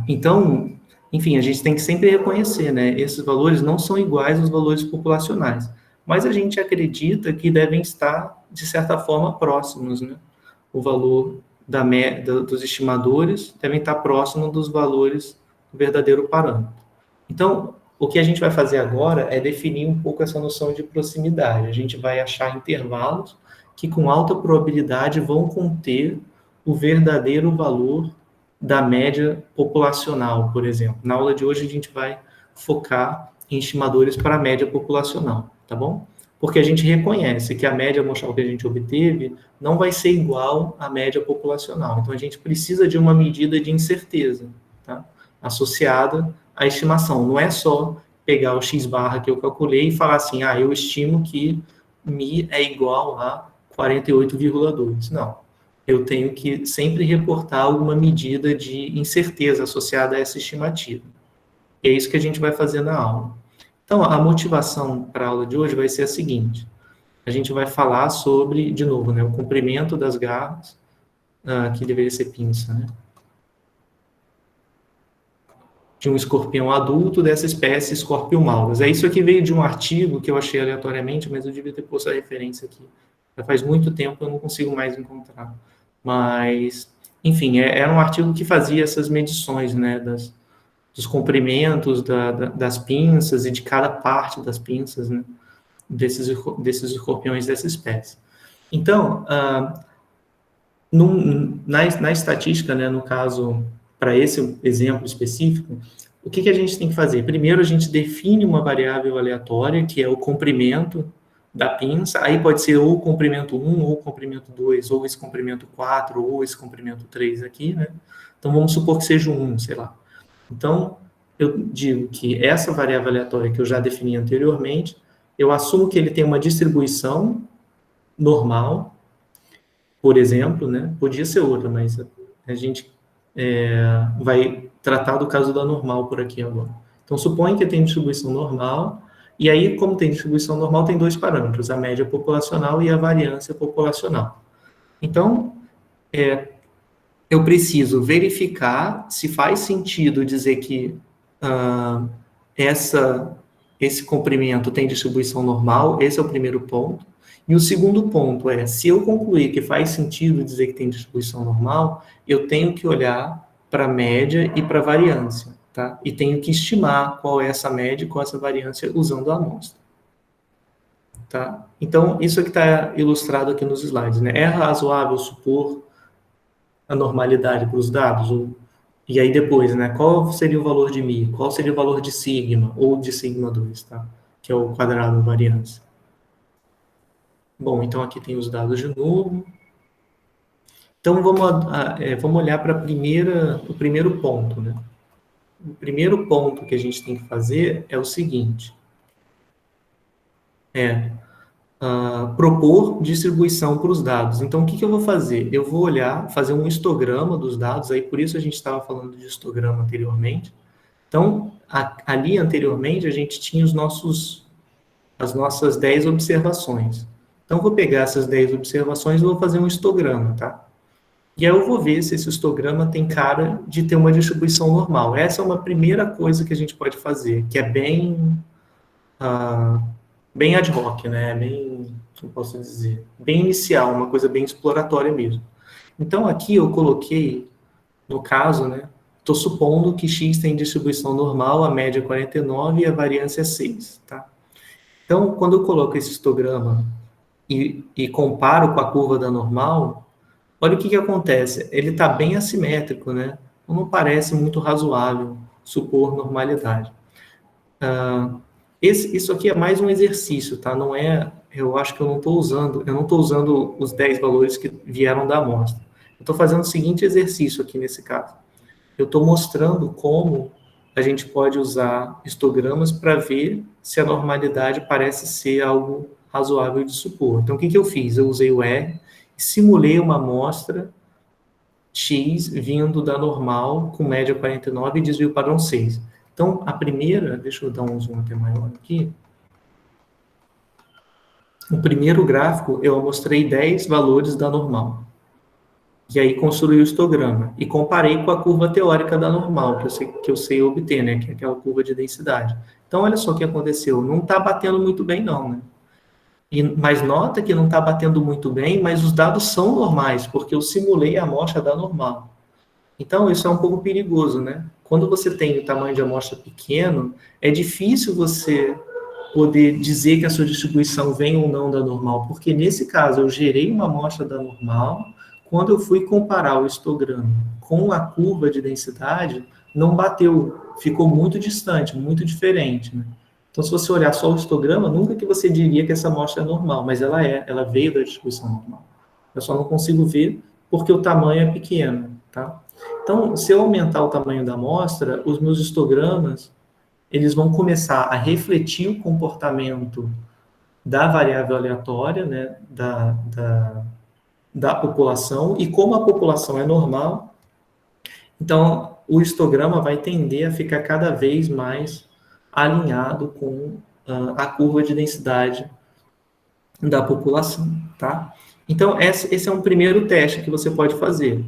Então, enfim, a gente tem que sempre reconhecer, né? Esses valores não são iguais aos valores populacionais, mas a gente acredita que devem estar, de certa forma, próximos, né? O valor dos estimadores devem estar próximo dos valores do verdadeiro parâmetro. Então, o que a gente vai fazer agora é definir um pouco essa noção de proximidade. A gente vai achar intervalos que, com alta probabilidade, vão conter o verdadeiro valor da média populacional, por exemplo. Na aula de hoje, a gente vai focar em estimadores para a média populacional, tá bom? Porque a gente reconhece que a média amostral que a gente obteve não vai ser igual à média populacional. Então, a gente precisa de uma medida de incerteza, tá? Associada à estimação. Não é só pegar o x barra que eu calculei e falar assim, eu estimo que Mi é igual a 48,2. Não. Eu tenho que sempre reportar alguma medida de incerteza associada a essa estimativa. E é isso que a gente vai fazer na aula. Então, a motivação para a aula de hoje vai ser a seguinte. A gente vai falar sobre, de novo, né, o comprimento das garras, que deveria ser pinça, né? De um escorpião adulto dessa espécie Scorpion maurus. Isso aqui veio de um artigo que eu achei aleatoriamente, mas eu devia ter posto a referência aqui. Já faz muito tempo, eu não consigo mais encontrar. Mas, enfim, era um artigo que fazia essas medições, né, dos comprimentos das pinças e de cada parte das pinças, né, desses escorpiões dessa espécie. Então, na estatística, né, no caso, para esse exemplo específico, o que a gente tem que fazer? Primeiro, a gente define uma variável aleatória, que é o comprimento da pinça, aí pode ser ou o comprimento 1, ou o comprimento 2, ou esse comprimento 4, ou esse comprimento 3 aqui, né? Então, vamos supor que seja um 1, sei lá. Então, eu digo que essa variável aleatória que eu já defini anteriormente, eu assumo que ele tem uma distribuição normal, por exemplo, né? Podia ser outra, mas a gente vai tratar do caso da normal por aqui agora. Então, supõe que tem distribuição normal, e aí, como tem distribuição normal, tem dois parâmetros, a média populacional e a variância populacional. Então, eu preciso verificar se faz sentido dizer que esse comprimento tem distribuição normal, esse é o primeiro ponto. E o segundo ponto é, se eu concluir que faz sentido dizer que tem distribuição normal, eu tenho que olhar para a média e para a variância, tá? E tenho que estimar qual é essa média e qual é essa variância usando a amostra. Tá? Então, isso aqui está ilustrado aqui nos slides, né? É razoável supor a normalidade para os dados? E aí depois, né? Qual seria o valor de Mi? Qual seria o valor de sigma? Ou de sigma 2, tá? Que é o quadrado da variância. Bom, então aqui tem os dados de novo. Então, vamos olhar para o primeiro ponto, né? O primeiro ponto que a gente tem que fazer é o seguinte. Propor distribuição para os dados. Então, o que eu vou fazer? Eu vou fazer um histograma dos dados, aí por isso a gente estava falando de histograma anteriormente. Então, ali anteriormente, a gente tinha as nossas 10 observações. Então, eu vou pegar essas 10 observações e vou fazer um histograma, tá? E aí eu vou ver se esse histograma tem cara de ter uma distribuição normal. Essa é uma primeira coisa que a gente pode fazer, que é bem ad hoc, né? Como posso dizer? Bem inicial, uma coisa bem exploratória mesmo. Então, aqui eu coloquei no caso, né, estou supondo que x tem distribuição normal, a média é 49 e a variância é 6, tá? Então, quando eu coloco esse histograma e comparo com a curva da normal, olha o que acontece. Ele está bem assimétrico, né? Não parece muito razoável supor normalidade. Isso aqui é mais um exercício, tá? Não é, eu acho que eu não estou usando os 10 valores que vieram da amostra. Eu estou fazendo o seguinte exercício aqui nesse caso. Eu estou mostrando como a gente pode usar histogramas para ver se a normalidade parece ser algo razoável de supor. Então, o que eu fiz? Eu usei o R, simulei uma amostra X vindo da normal, com média 49 e desvio padrão 6. Então, a primeira, deixa eu dar um zoom até maior aqui. No primeiro gráfico, eu mostrei 10 valores da normal. E aí construí o histograma. E comparei com a curva teórica da normal, que eu sei obter, né? Que é aquela curva de densidade. Então, olha só o que aconteceu. Não está batendo muito bem, não, né? Mas nota que não está batendo muito bem, mas os dados são normais, porque eu simulei a amostra da normal. Então, isso é um pouco perigoso, né? Quando você tem o tamanho de amostra pequeno, é difícil você poder dizer que a sua distribuição vem ou não da normal, porque nesse caso eu gerei uma amostra da normal, quando eu fui comparar o histograma com a curva de densidade, não bateu, ficou muito distante, muito diferente, né? Então, se você olhar só o histograma, nunca que você diria que essa amostra é normal, mas ela veio da distribuição normal. Eu só não consigo ver porque o tamanho é pequeno, tá? Então, se eu aumentar o tamanho da amostra, os meus histogramas, eles vão começar a refletir o comportamento da variável aleatória, né, da população, e como a população é normal, então o histograma vai tender a ficar cada vez mais alinhado com a curva de densidade da população, tá? Então, esse é um primeiro teste que você pode fazer.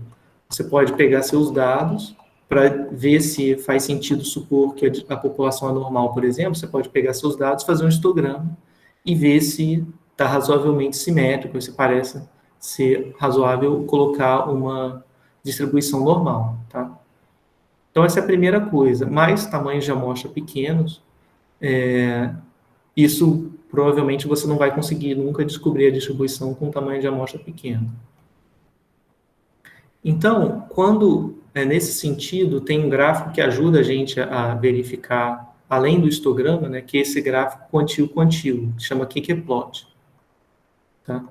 Você pode pegar seus dados para ver se faz sentido supor que a população é normal, por exemplo. Você pode pegar seus dados, fazer um histograma e ver se está razoavelmente simétrico, se parece ser razoável colocar uma distribuição normal, tá? Então, essa é a primeira coisa. Mais tamanhos de amostra pequenos, isso provavelmente você não vai conseguir nunca descobrir a distribuição com tamanho de amostra pequeno. Então, nesse sentido, tem um gráfico que ajuda a gente a verificar, além do histograma, né, que é esse gráfico quantio-quantio, que chama qqplot. Tá?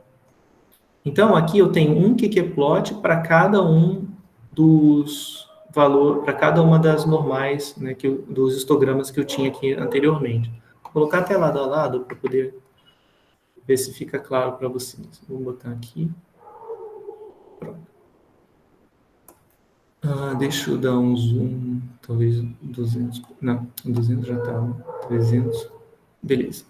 Então, aqui eu tenho um qqplot para cada um dos valores, para cada uma das normais, né, dos histogramas que eu tinha aqui anteriormente. Vou colocar até lado a lado para poder ver se fica claro para vocês. Vou botar aqui. Pronto. Deixa eu dar um zoom, talvez 200, não, 200 já tá, 300, beleza.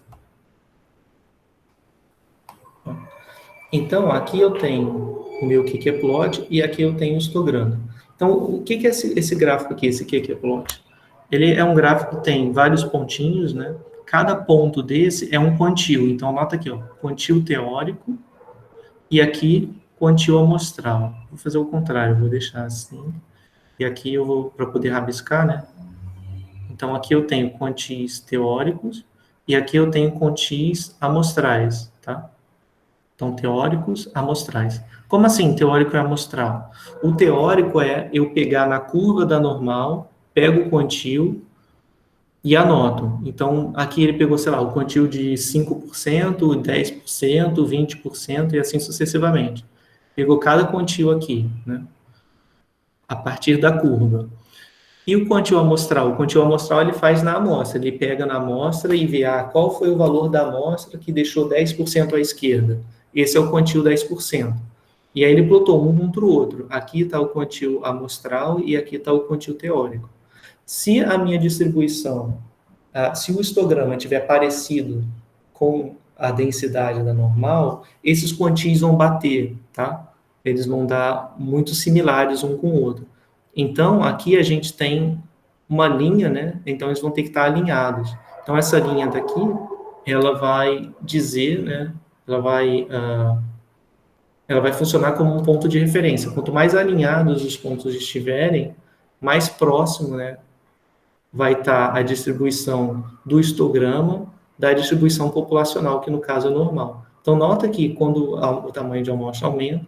Então, aqui eu tenho o meu qqplot e aqui eu tenho o histograma. Então, o que é esse gráfico aqui, esse qqplot? Ele é um gráfico que tem vários pontinhos, né? Cada ponto desse é um quantio. Então, anota aqui, ó, quantio teórico e aqui quantio amostral. Vou fazer o contrário, vou deixar assim. E aqui eu vou, para poder rabiscar, né? Então, aqui eu tenho quantis teóricos e aqui eu tenho quantis amostrais, tá? Então, teóricos, amostrais. Como assim, teórico e amostral? O teórico é eu pegar na curva da normal, pego o quantio e anoto. Então, aqui ele pegou, sei lá, o quantio de 5%, 10%, 20% e assim sucessivamente. Pegou cada quantio aqui, né? A partir da curva. E o quantio amostral? O quantio amostral ele faz na amostra. Ele pega na amostra e vê qual foi o valor da amostra que deixou 10% à esquerda. Esse é o quantio 10%. E aí ele plotou um contra o outro. Aqui está o quantio amostral e aqui está o quantio teórico. Se a minha distribuição, se o histograma tiver parecido com a densidade da normal, esses quantios vão bater, tá? Eles vão dar muito similares um com o outro. Então, aqui a gente tem uma linha, né? Então, eles vão ter que estar alinhados. Então, essa linha daqui, ela vai dizer, né? Ela ela vai funcionar como um ponto de referência. Quanto mais alinhados os pontos estiverem, mais próximo, né, vai estar a distribuição do histograma da distribuição populacional, que no caso é normal. Então, nota que quando o tamanho de amostra aumenta,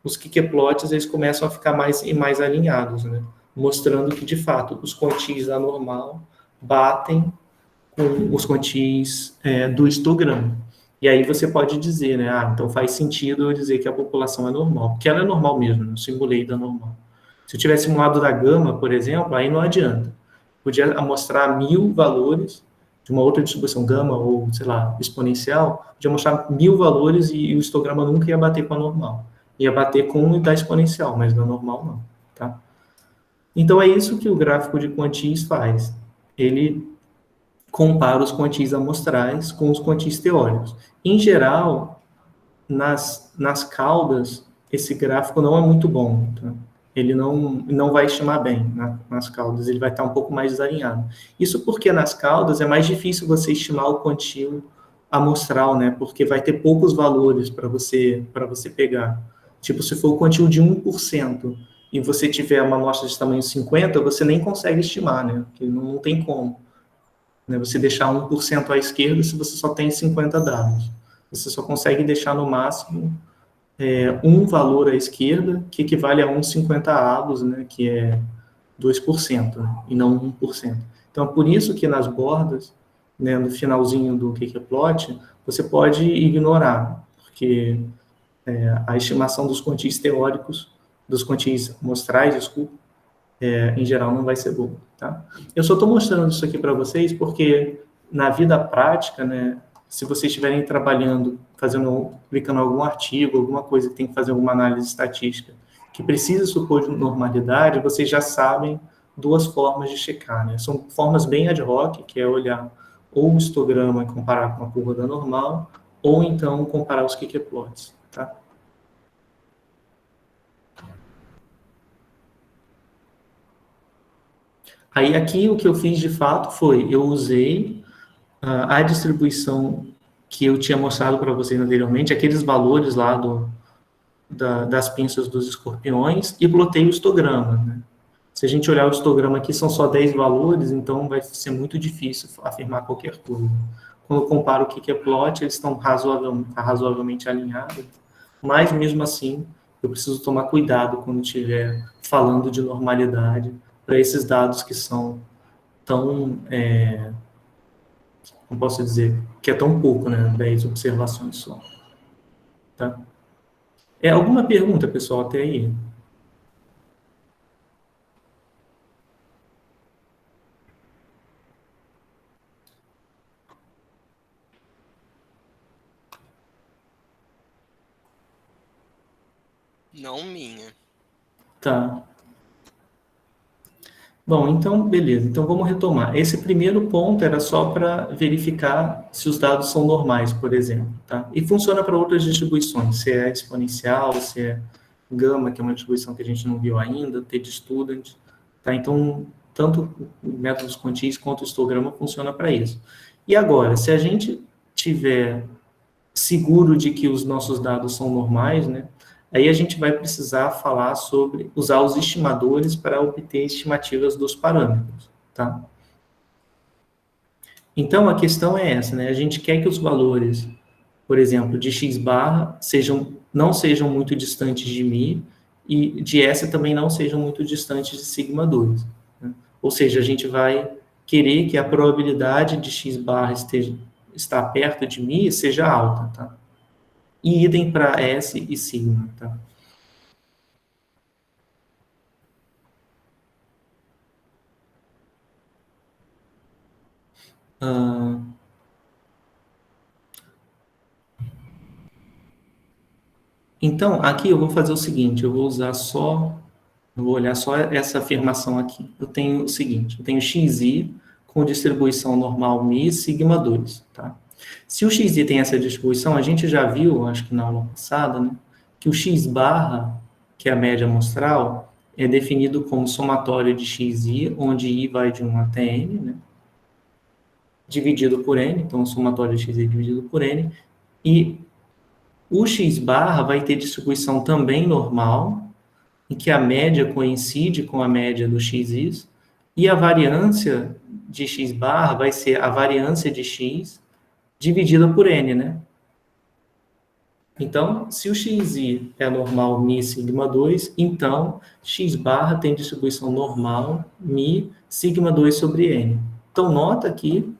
os Q-plots eles começam a ficar mais e mais alinhados, né? Mostrando que, de fato, os quantis da normal batem com os quantis do histograma. E aí você pode dizer, né? Ah, então faz sentido eu dizer que a população é normal, porque ela é normal mesmo, né? Eu simulei da normal. Se eu tivesse simulado da gama, por exemplo, aí não adianta. Podia amostrar 1000 valores de uma outra distribuição gama ou, sei lá, exponencial, podia mostrar 1000 valores e o histograma nunca ia bater com a normal. Ia bater com o da exponencial, mas da normal não, tá? Então é isso que o gráfico de quantis faz. Ele compara os quantis amostrais com os quantis teóricos. Em geral, nas caudas, esse gráfico não é muito bom, tá? Ele não vai estimar bem, né, nas caudas, ele vai estar um pouco mais desalinhado. Isso porque nas caudas é mais difícil você estimar o quantio amostral, né, porque vai ter poucos valores para você pegar. Tipo, se for o quantio de 1% e você tiver uma amostra de tamanho 50, você nem consegue estimar, né, porque não tem como, né, você deixar 1% à esquerda se você só tem 50 dados. Você só consegue deixar no máximo um valor à esquerda, que equivale a 1,50 avos, né, que é 2%, né, e não 1%. Então, por isso que nas bordas, né, no finalzinho do qqplot, você pode ignorar, porque a estimação dos quantis teóricos, dos quantis amostrais, desculpa, em geral não vai ser boa, tá? Eu só estou mostrando isso aqui para vocês porque na vida prática, né, se vocês estiverem trabalhando, aplicando algum artigo, alguma coisa que tem que fazer alguma análise estatística, que precisa supor de normalidade, vocês já sabem duas formas de checar, né? São formas bem ad hoc, que é olhar ou o histograma e comparar com a curva da normal, ou então comparar os qqplots, tá? Aí aqui o que eu fiz de fato foi, eu usei a distribuição que eu tinha mostrado para vocês anteriormente, aqueles valores lá das pinças dos escorpiões, e plotei o histograma, né? Se a gente olhar o histograma aqui, são só 10 valores, então vai ser muito difícil afirmar qualquer coisa. Quando eu comparo o que é plot, eles estão razoavelmente alinhados, mas mesmo assim, eu preciso tomar cuidado quando estiver falando de normalidade para esses dados que são tão, não posso dizer, que é tão pouco, né, 10 observações só. Tá? Alguma pergunta, pessoal, até aí? Não minha. Tá. Bom, então, beleza. Então, vamos retomar. Esse primeiro ponto era só para verificar se os dados são normais, por exemplo. Tá? E funciona para outras distribuições, se é exponencial, se é gama, que é uma distribuição que a gente não viu ainda, t-student. Tá? Então, tanto o método dos quantis quanto o histograma funciona para isso. E agora, se a gente tiver seguro de que os nossos dados são normais, né? Aí a gente vai precisar falar sobre usar os estimadores para obter estimativas dos parâmetros, tá? Então a questão é essa, né? A gente quer que os valores, por exemplo, de x barra não sejam muito distantes de μ e de S também não sejam muito distantes de sigma 2. Né? Ou seja, a gente vai querer que a probabilidade de x barra estar perto de μ seja alta, tá? E idem para S e sigma, tá? Ah, então, aqui eu vou fazer o seguinte, eu vou olhar só essa afirmação aqui. Eu tenho o seguinte, eu tenho xi com distribuição normal μ sigma 2, tá? Se o xi tem essa distribuição, a gente já viu, acho que na aula passada, né, que o x barra, que é a média amostral, é definido como somatório de xi, onde i vai de 1 até n, né, dividido por n, então o somatório de xi dividido por n, e O x barra vai ter distribuição também normal, em que a média coincide com a média do xis, e a variância de x barra vai ser a variância de x dividida por n, né? Então, se o xi é normal mi sigma 2, então x barra tem distribuição normal mi sigma 2 sobre n. Então, nota que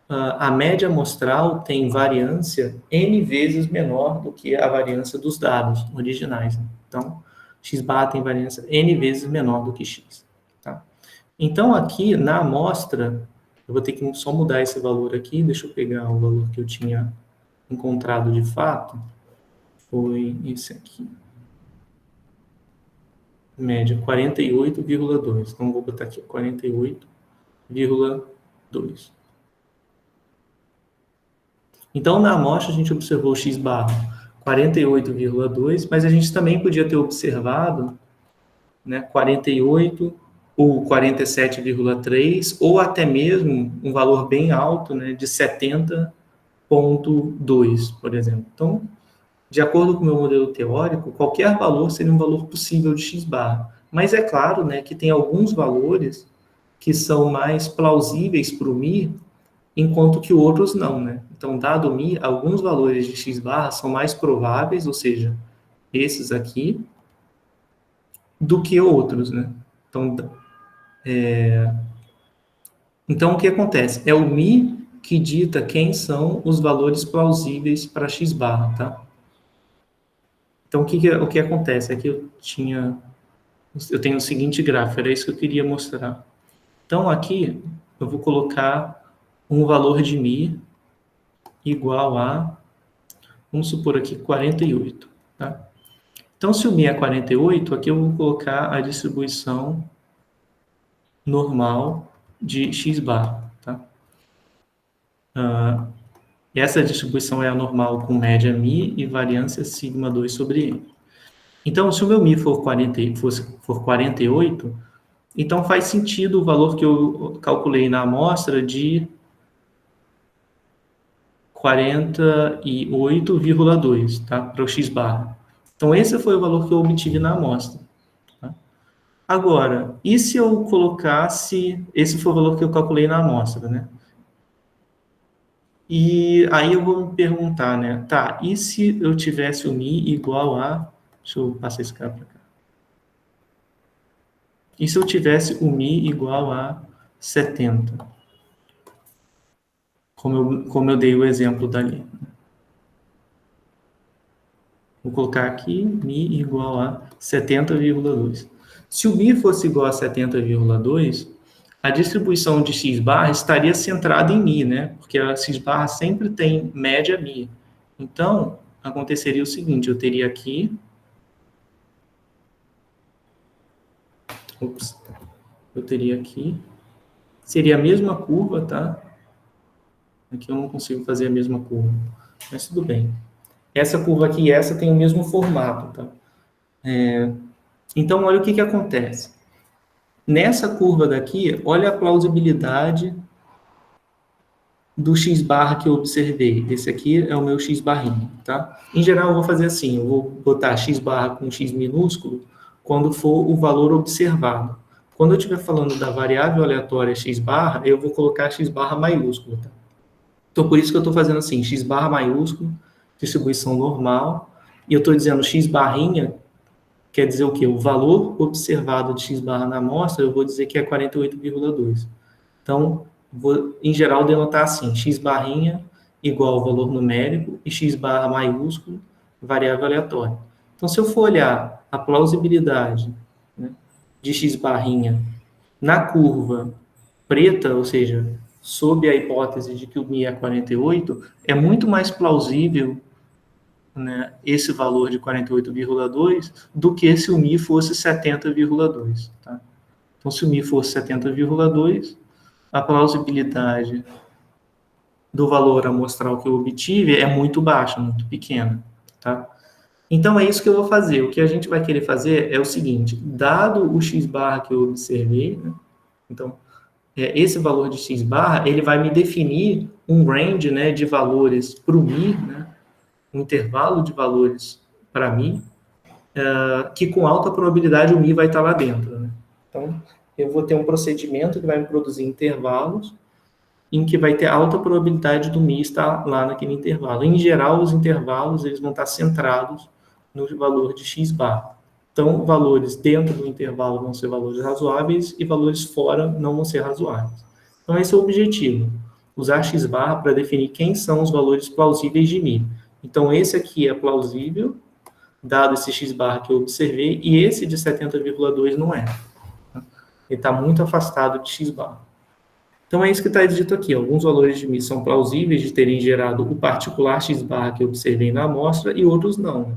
a média amostral tem variância n vezes menor do que a variância dos dados originais. Né? Então, x barra tem variância n vezes menor do que x. Tá? Então, aqui na amostra, eu vou ter que só mudar esse valor aqui. Deixa eu pegar o valor que eu tinha encontrado de fato. Foi esse aqui. Média 48,2. Então, vou botar aqui 48,2. Então, na amostra, a gente observou x barra 48,2, mas a gente também podia ter observado, né, 48 ou 47,3, ou até mesmo um valor bem alto, né, de 70,2, por exemplo. Então, de acordo com o meu modelo teórico, qualquer valor seria um valor possível de x barra. Mas é claro, né, que tem alguns valores que são mais plausíveis para o mi, enquanto que outros não, né? Então, dado mi, alguns valores de x barra são mais prováveis, ou seja, esses aqui, do que outros, né? Então, o que acontece? É o mi que dita quem são os valores plausíveis para x barra, tá? Então, o que acontece? Aqui eu tenho o seguinte gráfico, era isso que eu queria mostrar. Então, aqui, eu vou colocar um valor de mi igual a, vamos supor aqui, 48, tá? Então, se o mi é 48, aqui eu vou colocar a distribuição normal de x barra, tá? Essa distribuição é a normal com média mi e variância sigma 2 sobre n. Então, se o meu mi for 48, então faz sentido o valor que eu calculei na amostra de 48,2, tá? Para o x barra. Então, esse foi o valor que eu obtive na amostra. Tá? Agora, e se eu colocasse... Esse foi o valor que eu calculei na amostra, né? E aí eu vou me perguntar, né? Tá, e se eu tivesse o mi igual a... Deixa eu passar esse cara para cá. E se eu tivesse o mi igual a 70? Como eu dei o exemplo dali. Vou colocar aqui mi igual a 70,2. Se o mi fosse igual a 70,2, a distribuição de x barra estaria centrada em mi, né? Porque a x barra sempre tem média mi. Então, aconteceria o seguinte, eu teria aqui... Eu teria aqui... Seria a mesma curva, tá? Aqui eu não consigo fazer a mesma curva, mas tudo bem. Essa curva aqui e essa tem o mesmo formato, tá? Então, olha o que acontece. Nessa curva daqui, olha a plausibilidade do x barra que eu observei. Esse aqui é o meu x barrinha, tá? Em geral, eu vou fazer assim, eu vou botar x barra com x minúsculo quando for o valor observado. Quando eu estiver falando da variável aleatória x barra, eu vou colocar x barra maiúsculo, tá? Então, por isso que eu estou fazendo assim, x barra maiúsculo, distribuição normal, e eu estou dizendo x barrinha, quer dizer o quê? O valor observado de x barra na amostra, eu vou dizer que é 48,2. Então, vou, em geral, denotar assim, x barrinha igual ao valor numérico e x barra maiúsculo, variável aleatória. Então, se eu for olhar a plausibilidade, né, de x barrinha na curva preta, ou seja, sob a hipótese de que o mi é 48, é muito mais plausível, né, esse valor de 48,2 do que se o mi fosse 70,2. Tá? Então, se o mi fosse 70,2, a plausibilidade do valor amostral que eu obtive é muito baixa, muito pequena. Tá? Então, é isso que eu vou fazer. O que a gente vai querer fazer é o seguinte, dado o x barra que eu observei, né, então, esse valor de x barra, ele vai me definir um range, né, de valores para o mi, né, um intervalo de valores para μ, que com alta probabilidade o μ vai estar lá dentro, né? Então, eu vou ter um procedimento que vai me produzir intervalos em que vai ter alta probabilidade do μ estar lá naquele intervalo. Em geral, os intervalos eles vão estar centrados no valor de x bar. Então, valores dentro do intervalo vão ser valores razoáveis e valores fora não vão ser razoáveis. Então, esse é o objetivo. Usar x bar para definir quem são os valores plausíveis de μ. Então, esse aqui é plausível, dado esse x bar que eu observei, e esse de 70,2 não é. Ele está muito afastado de x bar. Então, é isso que está dito aqui. Alguns valores de μ são plausíveis de terem gerado o particular x bar que eu observei na amostra e outros não.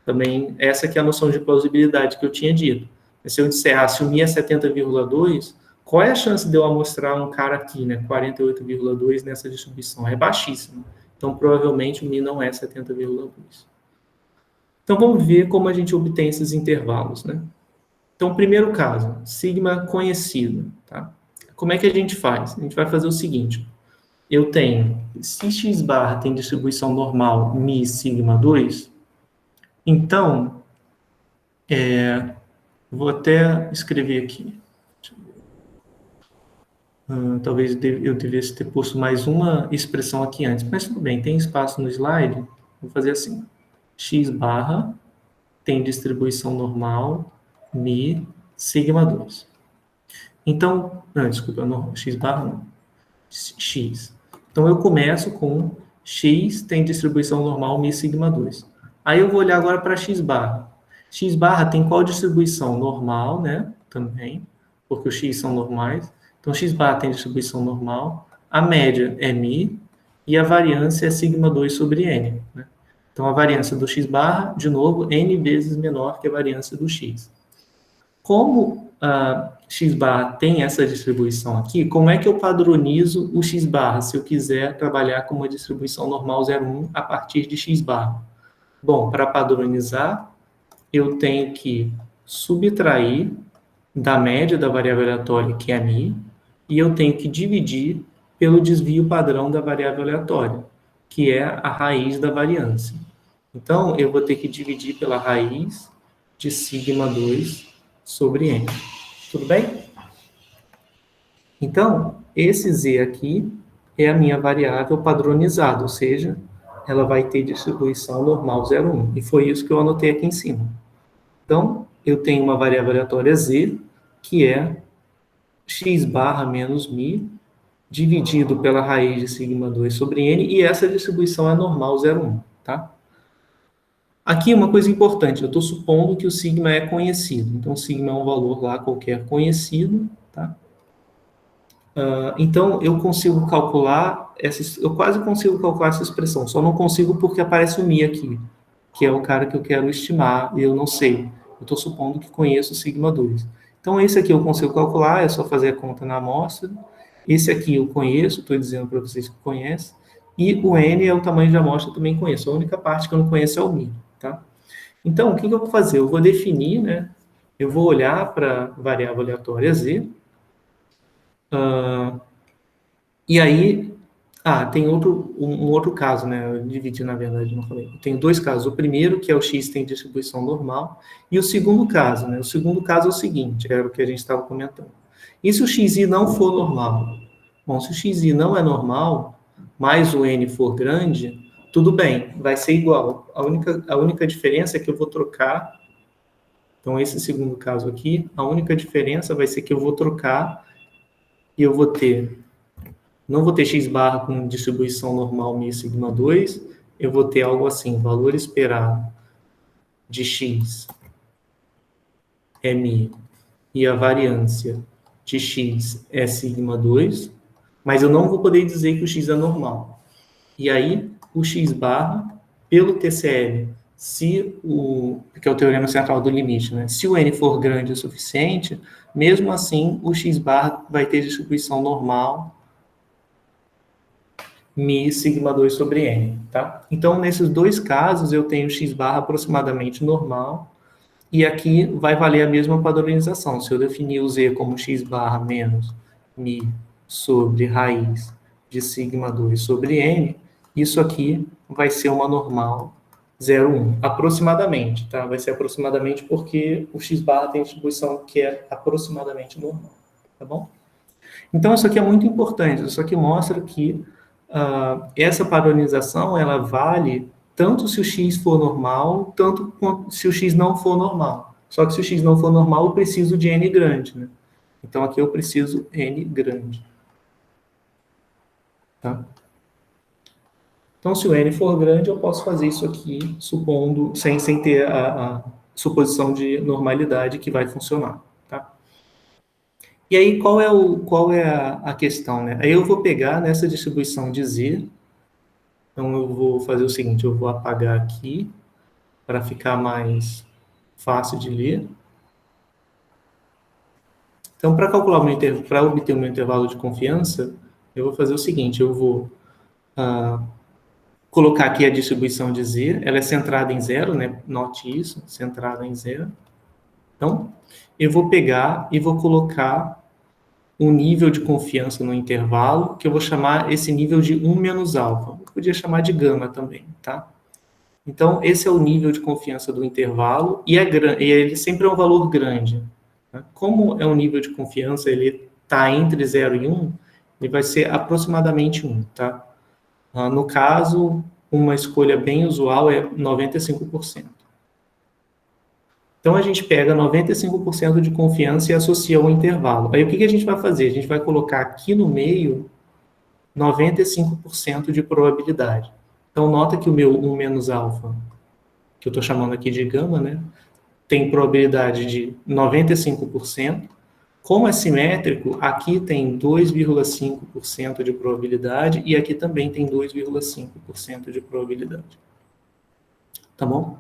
Também, essa aqui é a noção de plausibilidade que eu tinha dito. Se eu disser, se o μ é 70,2, qual é a chance de eu amostrar um cara aqui, né, 48,2 nessa distribuição? É baixíssima. Então, provavelmente, o μ não é 70,2. Então, vamos ver como a gente obtém esses intervalos, né? Então, primeiro caso, sigma conhecido, tá? Como é que a gente faz? A gente vai fazer o seguinte. Eu tenho, se x bar tem distribuição normal μ sigma 2, então, vou até escrever aqui. Talvez eu devesse ter posto mais uma expressão aqui antes, mas tudo bem, tem espaço no slide. Vou fazer assim. X barra tem distribuição normal μ sigma 2. Então, desculpa, não, x barra não. X. Então, eu começo com x tem distribuição normal μ sigma 2. Aí eu vou olhar agora para x barra. X barra tem qual distribuição? Normal, né? Também, porque os x são normais. Então, x barra tem distribuição normal. A média é μ e a variância é sigma 2 sobre n, né? Então, a variância do x barra, de novo, n vezes menor que a variância do x. Como a x barra tem essa distribuição aqui, como é que eu padronizo o x barra se eu quiser trabalhar com uma distribuição normal 0,1 a partir de x barra? Bom, para padronizar, eu tenho que subtrair da média da variável aleatória, que é μ, e eu tenho que dividir pelo desvio padrão da variável aleatória, que é a raiz da variância. Então, eu vou ter que dividir pela raiz de sigma 2 sobre n. Tudo bem? Então, esse z aqui é a minha variável padronizada, ou seja, ela vai ter distribuição normal 0,1. E foi isso que eu anotei aqui em cima. Então, eu tenho uma variável aleatória z, que é x barra menos μ, dividido pela raiz de sigma 2 sobre n, e essa distribuição é normal 0,1, tá? Aqui uma coisa importante, eu estou supondo que o sigma é conhecido. Então, sigma é um valor lá qualquer conhecido, tá? Então, eu consigo calcular, eu quase consigo calcular essa expressão, só não consigo porque aparece o μ aqui, que é o cara que eu quero estimar, e eu não sei. Eu estou supondo que conheço o sigma 2. Então, esse aqui eu consigo calcular, é só fazer a conta na amostra. Esse aqui eu conheço, estou dizendo para vocês que conhecem. E o n é o tamanho de amostra, eu também conheço. A única parte que eu não conheço é o μ, tá? Então, o que eu vou fazer? Eu vou definir, né? Eu vou olhar para a variável aleatória z, e aí, tem um outro caso, né? Eu dividi, na verdade, não falei. Eu tenho dois casos. O primeiro, que é o x tem distribuição normal, e o segundo caso, né? O segundo caso é o seguinte, era o que a gente estava comentando. E se o xi não for normal? Bom, se o xi não é normal, mas o n for grande, tudo bem, vai ser igual. A única diferença é que eu vou trocar. Então, esse segundo caso aqui, a única diferença vai ser que eu vou trocar e eu vou ter... Não vou ter x barra com distribuição normal μ sigma 2, eu vou ter algo assim, valor esperado de x é μ e a variância de x é sigma 2, mas eu não vou poder dizer que o x é normal. E aí, o x barra, pelo TCL, que é o teorema central do limite, né? Se o n for grande o suficiente, mesmo assim, o x barra vai ter distribuição normal μ sigma 2 sobre n, tá? Então, nesses dois casos, eu tenho x barra aproximadamente normal, e aqui vai valer a mesma padronização. Se eu definir o z como x barra menos μ sobre raiz de sigma 2 sobre n, isso aqui vai ser uma normal 0,1, aproximadamente, tá? Vai ser aproximadamente porque o x barra tem distribuição que é aproximadamente normal, tá bom? Então, isso aqui é muito importante, isso aqui mostra que essa padronização, ela vale tanto se o x for normal, tanto quanto se o x não for normal. Só que se o x não for normal, eu preciso de n grande, né? Então, aqui eu preciso n grande. Tá? Então, se o n for grande, eu posso fazer isso aqui, supondo, sem ter a suposição de normalidade que vai funcionar. Tá? E aí, qual é a questão? Né? Aí eu vou pegar nessa distribuição de z, então eu vou fazer o seguinte, eu vou apagar aqui, para ficar mais fácil de ler. Então, para calcular para obter o meu intervalo de confiança, eu vou fazer o seguinte, eu vou colocar aqui a distribuição de z, ela é centrada em zero, né? Note isso, centrada em zero. Então, eu vou pegar e vou colocar um nível de confiança no intervalo, que eu vou chamar esse nível de 1 menos alfa. Eu podia chamar de gama também, tá? Então, esse é o nível de confiança do intervalo, e ele sempre é um valor grande. Tá? Como é um nível de confiança, ele está entre 0 e 1, ele vai ser aproximadamente 1, tá? No caso, uma escolha bem usual é 95%. Então, a gente pega 95% de confiança e associa ao intervalo. Aí, o que a gente vai fazer? A gente vai colocar aqui no meio 95% de probabilidade. Então, nota que o meu 1 menos alfa, que eu estou chamando aqui de gama, né, tem probabilidade de 95%. Como é simétrico, aqui tem 2,5% de probabilidade e aqui também tem 2,5% de probabilidade. Tá bom?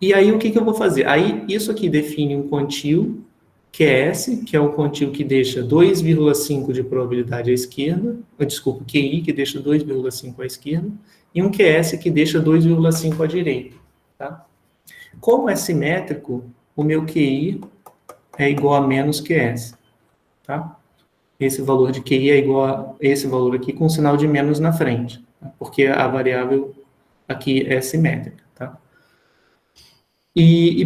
E aí, o que eu vou fazer? Aí, isso aqui define um quantio, QS, que é o quantio que deixa 2,5 de probabilidade à esquerda, desculpa, QI, que deixa 2,5 à esquerda, e um QS que deixa 2,5 à direita. Tá? Como é simétrico, o meu QI é igual a menos QS. Tá? Esse valor de QI é igual a esse valor aqui com um sinal de menos na frente, tá? Porque a variável aqui é simétrica. Tá?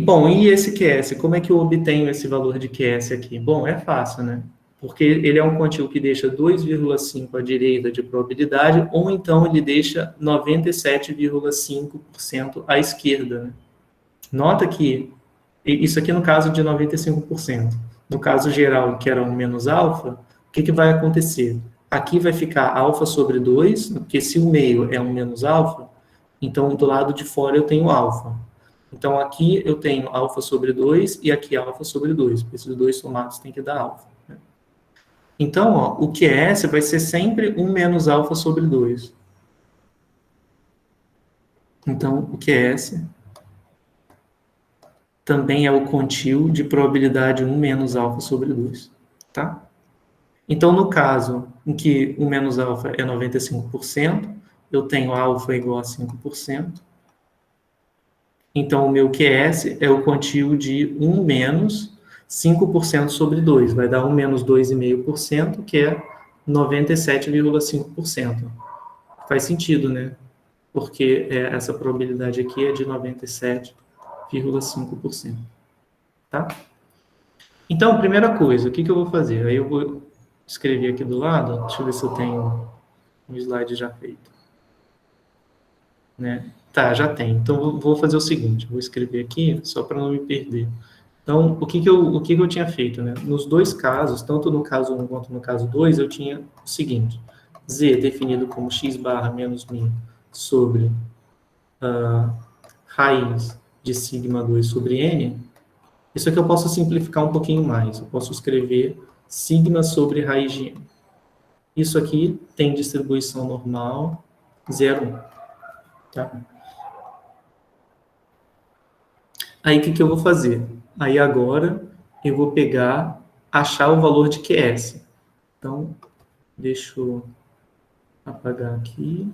Bom, e esse QS? Como é que eu obtenho esse valor de QS aqui? Bom, é fácil, né? Porque ele é um quantio que deixa 2,5 à direita de probabilidade, ou então ele deixa 97,5% à esquerda. Né? Nota que isso aqui no caso de 95%. No caso geral, que era 1 menos alfa, o que vai acontecer? Aqui vai ficar alfa sobre 2, porque se o meio é 1 menos alfa, então do lado de fora eu tenho alfa. Então, aqui eu tenho alfa sobre 2 e aqui alfa sobre 2. Esses dois somados têm que dar alfa. Né? Então, ó, o QS vai ser sempre 1 menos alfa sobre 2. Então, o QS também é o quantio de probabilidade 1 menos alfa sobre 2. Tá? Então, no caso em que 1 menos alfa é 95%, eu tenho alfa igual a 5%. Então, o meu QS é o quantio de 1 menos 5% sobre 2. Vai dar 1 menos 2,5%, que é 97,5%. Faz sentido, né? Porque essa probabilidade aqui é de 97,5%. Tá? Então, primeira coisa, o que eu vou fazer? Aí eu vou escrever aqui do lado, deixa eu ver se eu tenho um slide já feito. Né? Tá, já tem. Então, vou fazer o seguinte, vou escrever aqui, só para não me perder. Então, o que eu tinha feito? Né? Nos dois casos, tanto no caso 1 quanto no caso 2, eu tinha o seguinte, z definido como x barra menos μ sobre raiz de sigma 2 sobre n. Isso aqui eu posso simplificar um pouquinho mais. Eu posso escrever sigma sobre raiz de n. Isso aqui tem distribuição normal 0,1. Tá? Aí, o que eu vou fazer? Aí, agora, eu vou pegar, achar o valor de QS. Então, deixa eu apagar aqui.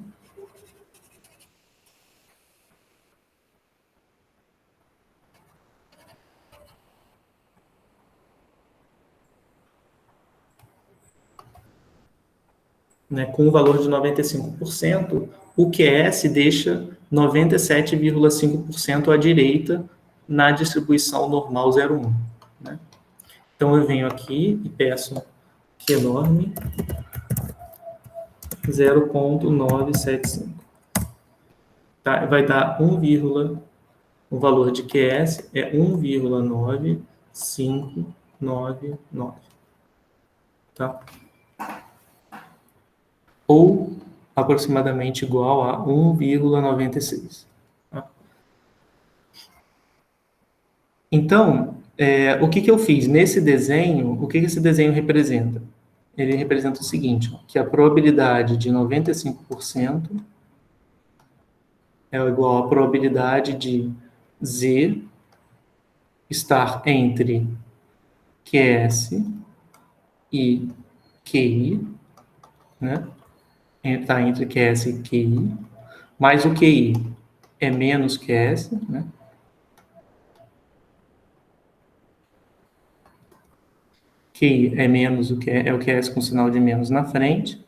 Né, com o valor de 95%, o QS deixa 97,5% à direita na distribuição normal 0,1. Né? Então, eu venho aqui e peço que enorme 0,975. Tá? Vai dar o valor de QS é 1,9599. Tá? Ou aproximadamente igual a 1,96. Tá? Então, o que eu fiz? Nesse desenho, o que esse desenho representa? Ele representa o seguinte, ó, que a probabilidade de 95% é igual à probabilidade de Z estar entre QS e QI, né? Está entre QS e QI, mais o QI é menos QS, né? QI é menos o QS com sinal de menos na frente.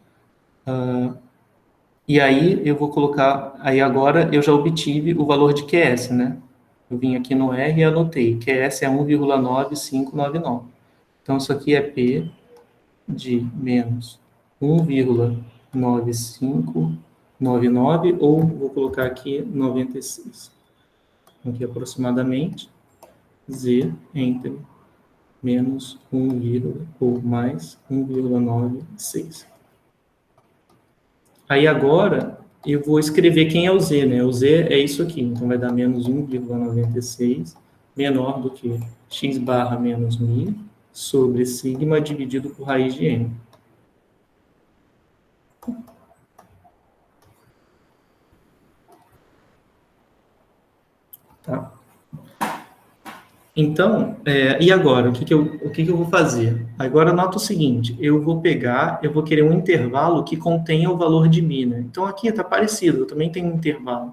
E aí eu vou colocar, aí agora eu já obtive o valor de QS, né? Eu vim aqui no R e anotei, QS é 1,9599. Então isso aqui é P de menos 1,9599, ou vou colocar aqui 96. Aqui aproximadamente, Z entre menos 1, ou mais 1,96. Aí agora eu vou escrever quem é o Z, né? O Z é isso aqui, então vai dar menos 1,96, menor do que x barra menos μ, sobre sigma dividido por raiz de n. Tá? Então, e agora? O que eu vou fazer? Agora, nota o seguinte, eu vou querer um intervalo que contenha o valor de μ, né? Então, aqui está parecido, eu também tenho um intervalo.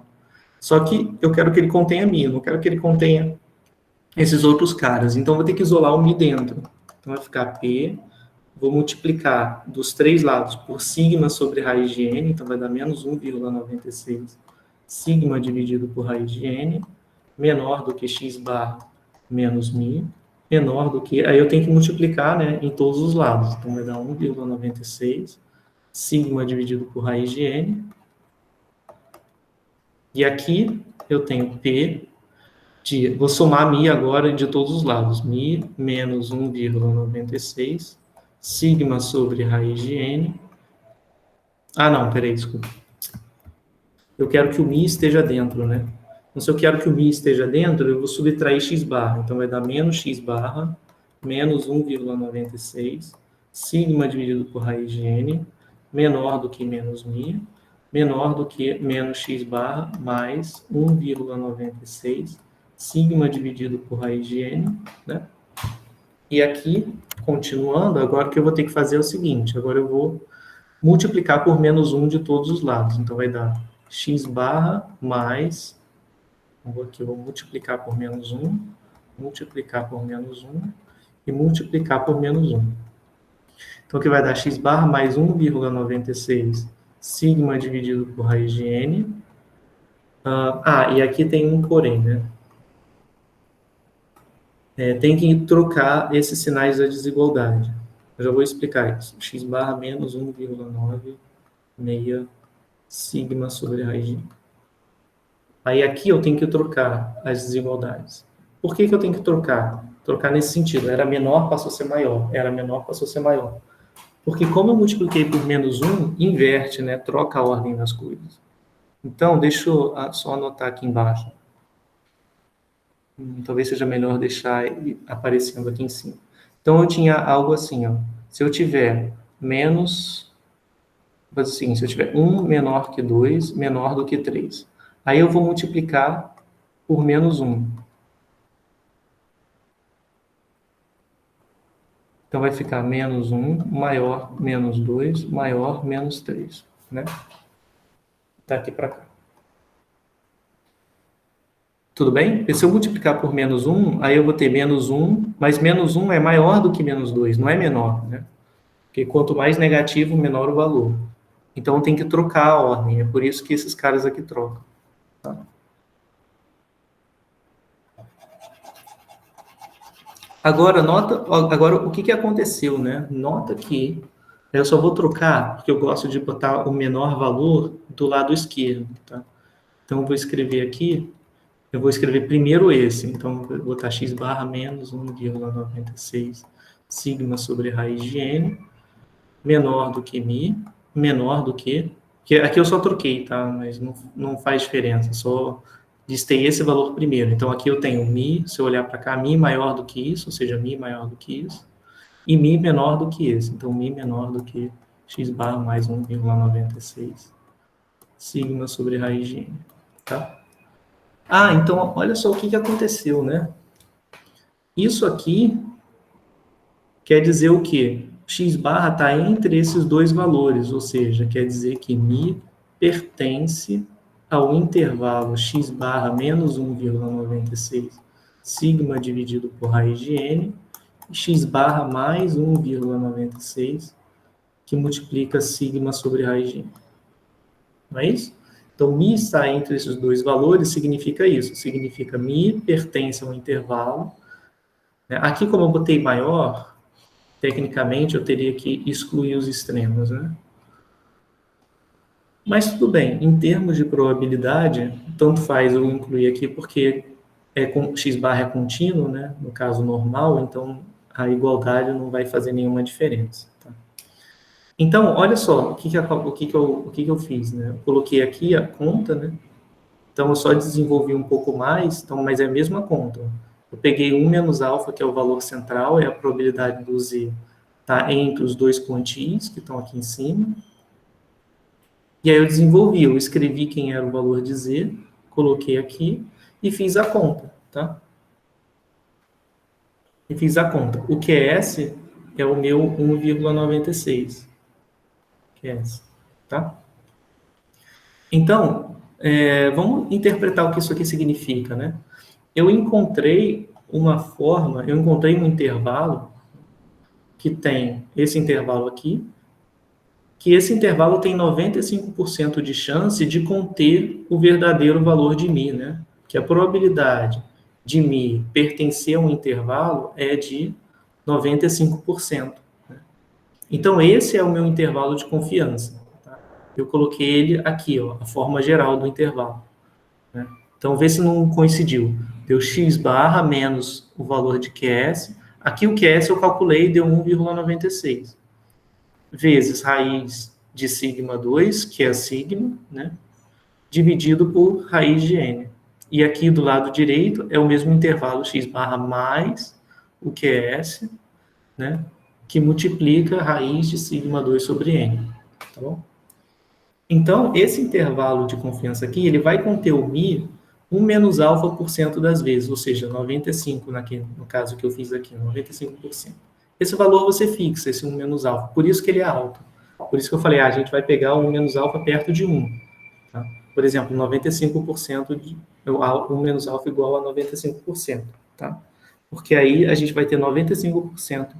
Só que eu quero que ele contenha μ, eu não quero que ele contenha esses outros caras. Então, eu vou ter que isolar o μ dentro. Então, vai ficar P, vou multiplicar dos três lados por sigma sobre raiz de n, então vai dar menos 1,96 sigma dividido por raiz de n, menor do que x barra menos μ, menor do que... Aí eu tenho que multiplicar, né, em todos os lados. Então, vai dar 1,96 sigma dividido por raiz de n. E aqui eu tenho P vou somar μ agora de todos os lados. μ menos 1,96 sigma sobre raiz de n. Ah, não, peraí, desculpa. Eu quero que o μ esteja dentro, né? Então, se eu quero que o μ esteja dentro, eu vou subtrair x barra. Então, vai dar menos x barra, menos 1,96, sigma dividido por raiz de n, menor do que menos μ, menor do que menos x barra, mais 1,96, sigma dividido por raiz de n, né? E aqui, continuando, agora o que eu vou ter que fazer é o seguinte, agora eu vou multiplicar por menos 1 de todos os lados. Então, vai dar x barra mais... Aqui eu vou multiplicar por menos 1, multiplicar por menos 1 e multiplicar por menos 1. Então, aqui vai dar x barra mais 1,96 sigma dividido por raiz de n. E aqui tem um porém, né? Tem que trocar esses sinais da desigualdade. Eu já vou explicar isso. X barra menos 1,96 sigma sobre raiz de n. Aí aqui eu tenho que trocar as desigualdades. Por que eu tenho que trocar? Trocar nesse sentido. Era menor, passou a ser maior. Era menor, passou a ser maior. Porque como eu multipliquei por menos 1, inverte, né? Troca a ordem das coisas. Então, deixa eu só anotar aqui embaixo. Talvez seja melhor deixar aparecendo aqui em cima. Então, eu tinha algo assim, ó. Se eu tiver menos... Vou fazer o seguinte, se eu tiver 1 menor que 2, menor do que 3. Aí eu vou multiplicar por menos 1. Então, vai ficar menos 1, maior, menos 2, maior, menos 3. Né? Daqui para cá. Tudo bem? Porque se eu multiplicar por menos 1, aí eu vou ter menos 1, mas menos 1 é maior do que menos 2, não é menor. Né? Porque quanto mais negativo, menor o valor. Então, tem que trocar a ordem. É por isso que esses caras aqui trocam. Tá? Agora, agora o que aconteceu, né? Nota que eu só vou trocar, porque eu gosto de botar o menor valor do lado esquerdo, tá? Então, eu vou escrever aqui, eu vou escrever primeiro esse. Então, eu vou botar x barra menos 1,96 sigma sobre raiz de n, menor do que mi, menor do que aqui eu só troquei, tá? Mas não faz diferença, só listei esse valor primeiro. Então, aqui eu tenho mi, se eu olhar para cá, mi maior do que isso, ou seja, mi maior do que isso, e mi menor do que esse. Então, mi menor do que x barra mais 1,96 sigma sobre raiz de n, tá? Ah, então, olha só o que aconteceu, né? Isso aqui quer dizer o quê? X barra está entre esses dois valores, ou seja, quer dizer que mi pertence ao intervalo x barra menos 1,96 sigma dividido por raiz de n, e x barra mais 1,96 que multiplica sigma sobre raiz de n. Não é isso? Então, mi está entre esses dois valores significa isso. Significa mi pertence ao intervalo. Aqui, como eu botei maior, tecnicamente eu teria que excluir os extremos, né? Mas tudo bem, em termos de probabilidade, tanto faz eu incluir aqui, porque x barra é contínuo, né? No caso normal, então a igualdade não vai fazer nenhuma diferença. Tá? Então, olha só, o que eu fiz, né? Eu coloquei aqui a conta, né? Então, eu só desenvolvi um pouco mais, então, mas é a mesma conta. Eu peguei 1 menos alfa, que é o valor central, é a probabilidade do z tá entre os dois quantis, que estão aqui em cima. E aí eu desenvolvi, eu escrevi quem era o valor de z, coloquei aqui e fiz a conta, tá? E fiz a conta. O QS é o meu 1,96. QS, tá? Então, vamos interpretar o que isso aqui significa, né? Eu encontrei um intervalo que tem esse intervalo aqui, que esse intervalo tem 95% de chance de conter o verdadeiro valor de mi, né? Que a probabilidade de mi pertencer a um intervalo é de 95%. Né? Então, esse é o meu intervalo de confiança. Tá? Eu coloquei ele aqui, ó, a forma geral do intervalo. Né? Então, vê se não coincidiu. Deu x barra menos o valor de QS. Aqui o QS eu calculei e deu 1,96. Vezes raiz de sigma 2, que é sigma, né? Dividido por raiz de n. E aqui do lado direito é o mesmo intervalo x barra mais o QS, né? Que multiplica a raiz de sigma 2 sobre n. Tá bom? Então, esse intervalo de confiança aqui, ele vai conter o mi 1 menos alfa por cento das vezes, ou seja, 95 no caso que eu fiz aqui, 95%. Esse valor você fixa, esse 1 menos alfa, por isso que ele é alto. Por isso que eu falei, a gente vai pegar o 1 menos alfa perto de 1. Tá? Por exemplo, 95% de 1 menos alfa igual a 95%. Tá? Porque aí a gente vai ter 95%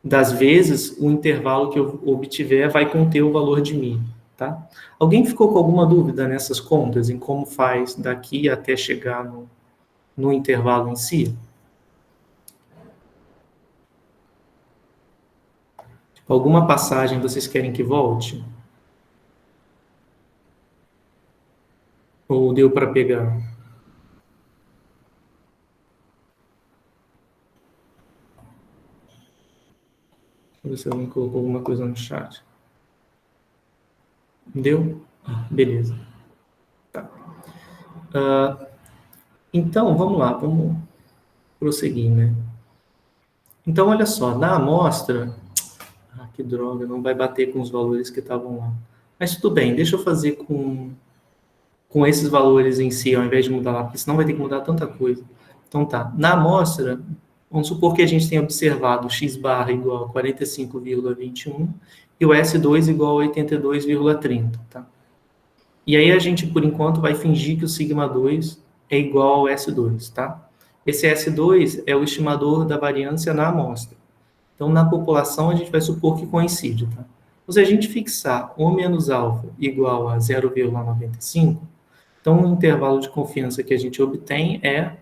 das vezes o intervalo que eu obtiver vai conter o valor de mi. Tá? Alguém ficou com alguma dúvida nessas contas, em como faz daqui até chegar no intervalo em si? Alguma passagem vocês querem que volte? Ou deu para pegar? Deixa eu ver se alguém colocou alguma coisa no chat. Deu? Beleza. Tá. Então, vamos lá, vamos prosseguir, né? Então, olha só, na amostra... que droga, não vai bater com os valores que estavam lá. Mas tudo bem, deixa eu fazer com esses valores em si, ao invés de mudar lá, porque senão vai ter que mudar tanta coisa. Então tá, na amostra, vamos supor que a gente tenha observado o x barra igual a 45,21 e o S2 igual a 82,30, tá? E aí a gente, por enquanto, vai fingir que o sigma 2 é igual ao S2, tá? Esse S2 é o estimador da variância na amostra. Então, na população, a gente vai supor que coincide, tá? Se a gente fixar O menos alfa igual a 0,95, então o intervalo de confiança que a gente obtém é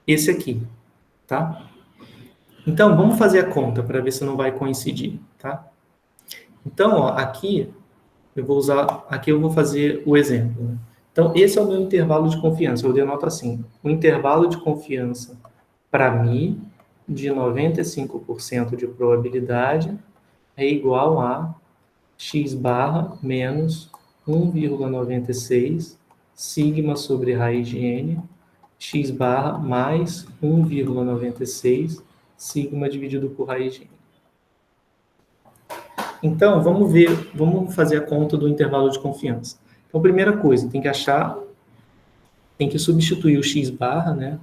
esse aqui, tá? Então, vamos fazer a conta para ver se não vai coincidir, tá? Então, ó, aqui eu vou fazer o exemplo, né? Então, esse é o meu intervalo de confiança. Eu denoto assim: o intervalo de confiança para mim de 95% de probabilidade é igual a x barra menos 1,96 sigma sobre raiz de n, x barra mais 1,96 sigma dividido por raiz de n. Então, vamos fazer a conta do intervalo de confiança. Então, primeira coisa, tem que substituir o x barra, né?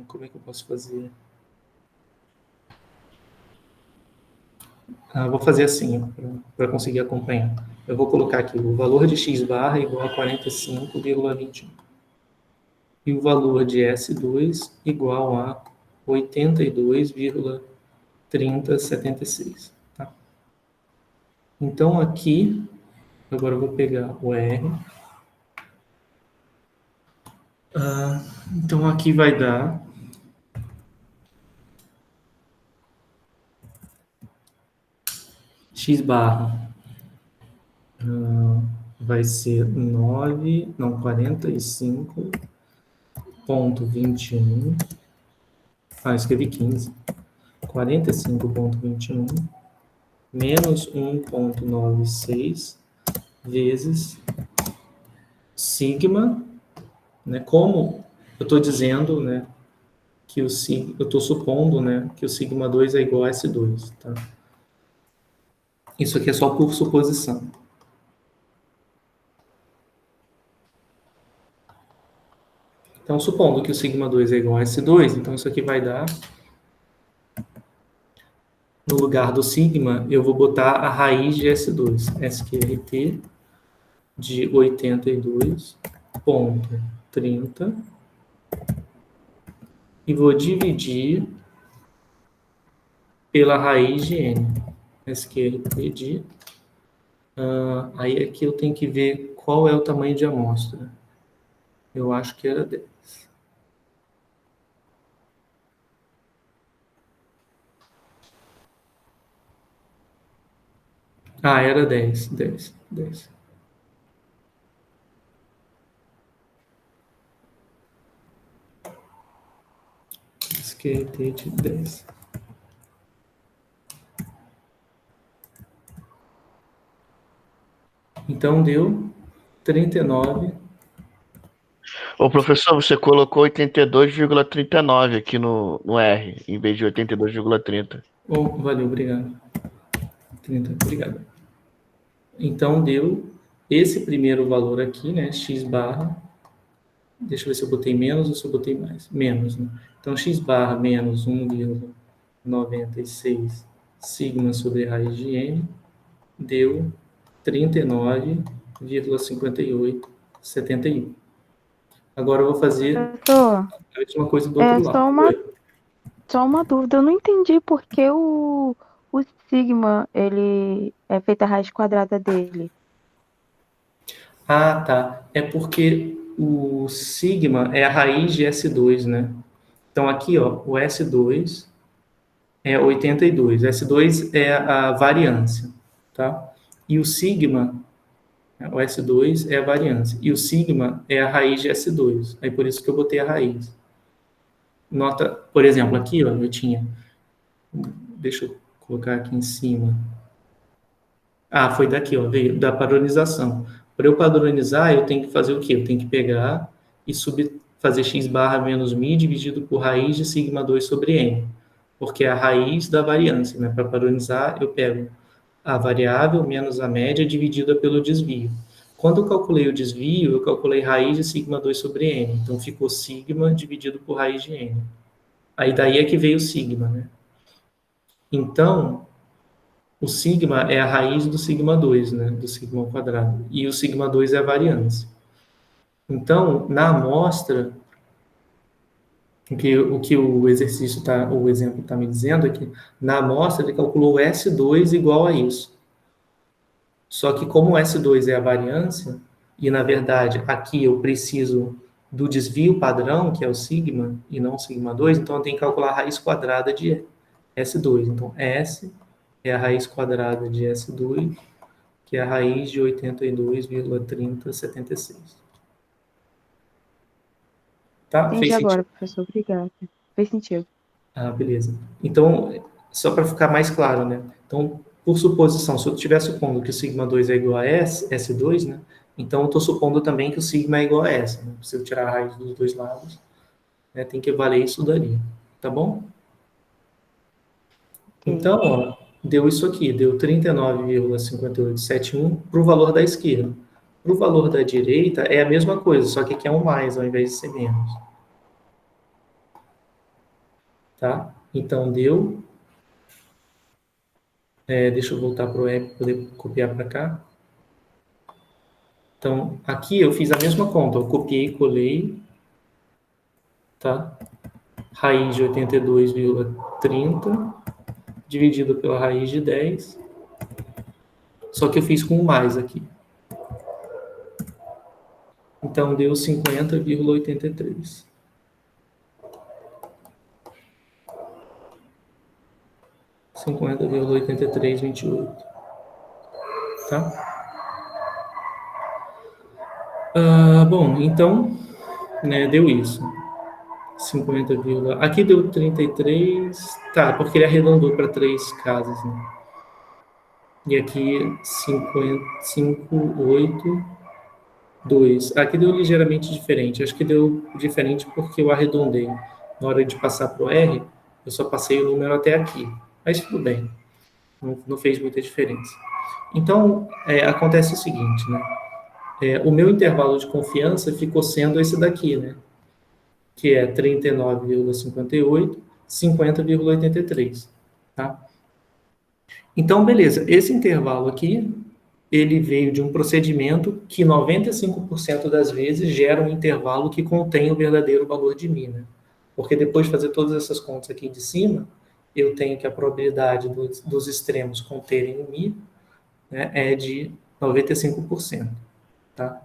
Como é que eu posso fazer? Vou fazer assim, para conseguir acompanhar. Eu vou colocar aqui o valor de x barra igual a 45,21. E o valor de S2 igual a 82,3076. Tá? Então, aqui, agora eu vou pegar o R. Então, aqui vai dar x barra vai ser 45,21. Escrevi 15. 45,21 menos 1,96 vezes sigma, né? Como eu estou dizendo, né, que eu estou supondo, né, que o sigma 2 é igual a S2, tá? Isso aqui é só por suposição. Então, supondo que o sigma 2 é igual a S2, então isso aqui vai dar, no lugar do sigma, eu vou botar a raiz de S2, SQRT de 82,30 e vou dividir pela raiz de n, SQRT de... aí aqui eu tenho que ver qual é o tamanho de amostra. Eu acho que era 10. Era 10. SQRT de 10. Então, deu 39. Ô, professor, você colocou 82,39 aqui no R, em vez de 82,30. Valeu, obrigado. 30, obrigado. Então, deu esse primeiro valor aqui, né? X barra. Deixa eu ver se eu botei menos ou se eu botei mais. Menos, né? Então, x barra menos 1,96 sigma sobre raiz de n deu 39,5871. Agora eu vou fazer a mesma coisa do outro lado. Só uma dúvida, eu não entendi por que o sigma, ele é feita a raiz quadrada dele. Tá. É porque o sigma é a raiz de S2, né? Então aqui, ó, o S2 é 82. S2 é a variância, tá? E o sigma, o S2 é a variância. E o sigma é a raiz de S2. Aí por isso que eu botei a raiz. Nota, por exemplo, aqui, ó, eu tinha... Deixa eu colocar aqui em cima. Foi daqui, ó, veio da padronização. Para eu padronizar, eu tenho que fazer o quê? Eu tenho que pegar e fazer x barra menos mi dividido por raiz de sigma 2 sobre n, porque é a raiz da variância, né? Para padronizar, eu pego a variável menos a média dividida pelo desvio. Quando eu calculei o desvio, eu calculei raiz de sigma 2 sobre n, então ficou sigma dividido por raiz de n. Aí daí é que veio o sigma, né? Então, o sigma é a raiz do sigma 2, né? Do sigma ao quadrado. E o sigma 2 é a variância. Então, na amostra, o que o exercício o exemplo está me dizendo é que na amostra ele calculou S2 igual a isso. Só que como S2 é a variância, e na verdade aqui eu preciso do desvio padrão, que é o sigma, e não sigma 2, então eu tenho que calcular a raiz quadrada de S2. Então, S é a raiz quadrada de S2, que é a raiz de 82,3076. Tá? Entendi Fez agora, sentido? professor. Obrigada. Fez sentido. Ah, beleza. Então, só para ficar mais claro, né? Então, por suposição, se eu estiver supondo que o sigma 2 é igual a S, S2, né? Então, eu estou supondo também que o sigma é igual a S, né? Se eu tirar a raiz dos dois lados, né, tem que valer isso daí. Tá bom? Ok. Então, ó, deu isso aqui, deu 39,5871 para o valor da esquerda. Para o valor da direita é a mesma coisa, só que aqui é um mais ao invés de ser menos. Tá? Então, deu. Deixa eu voltar para o app para poder copiar para cá. Então, aqui eu fiz a mesma conta, eu copiei e colei, tá? Raiz de 82,30 dividido pela raiz de 10, só que eu fiz com um mais aqui. Então, deu 50,83. 50,8328. Tá? Bom, então, né, deu isso. 50, aqui deu 33. Tá, porque ele arredondou para 3 casas, né? E aqui 5,8,2. Aqui deu ligeiramente diferente. Acho que deu diferente porque eu arredondei. Na hora de passar para o R, eu só passei o número até aqui. Mas tudo bem. Não fez muita diferença. Então, acontece o seguinte, né? O meu intervalo de confiança ficou sendo esse daqui, né? Que é 39,58, 50,83, tá? Então, beleza. Esse intervalo aqui, ele veio de um procedimento que 95% das vezes gera um intervalo que contém o verdadeiro valor de μ, né? Porque depois de fazer todas essas contas aqui de cima, eu tenho que a probabilidade dos extremos conterem o μ, né, é de 95%, tá?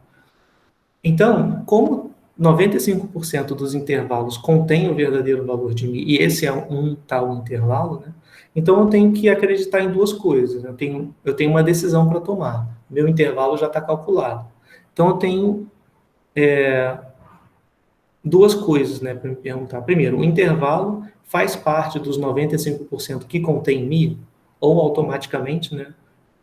Então, como 95% dos intervalos contém o verdadeiro valor de μ, e esse é um tal intervalo, né? Então eu tenho que acreditar em duas coisas. Eu tenho uma decisão para tomar. Meu intervalo já está calculado. Então eu tenho duas coisas, né, para me perguntar. Primeiro, o intervalo faz parte dos 95% que contém μ, ou automaticamente, né,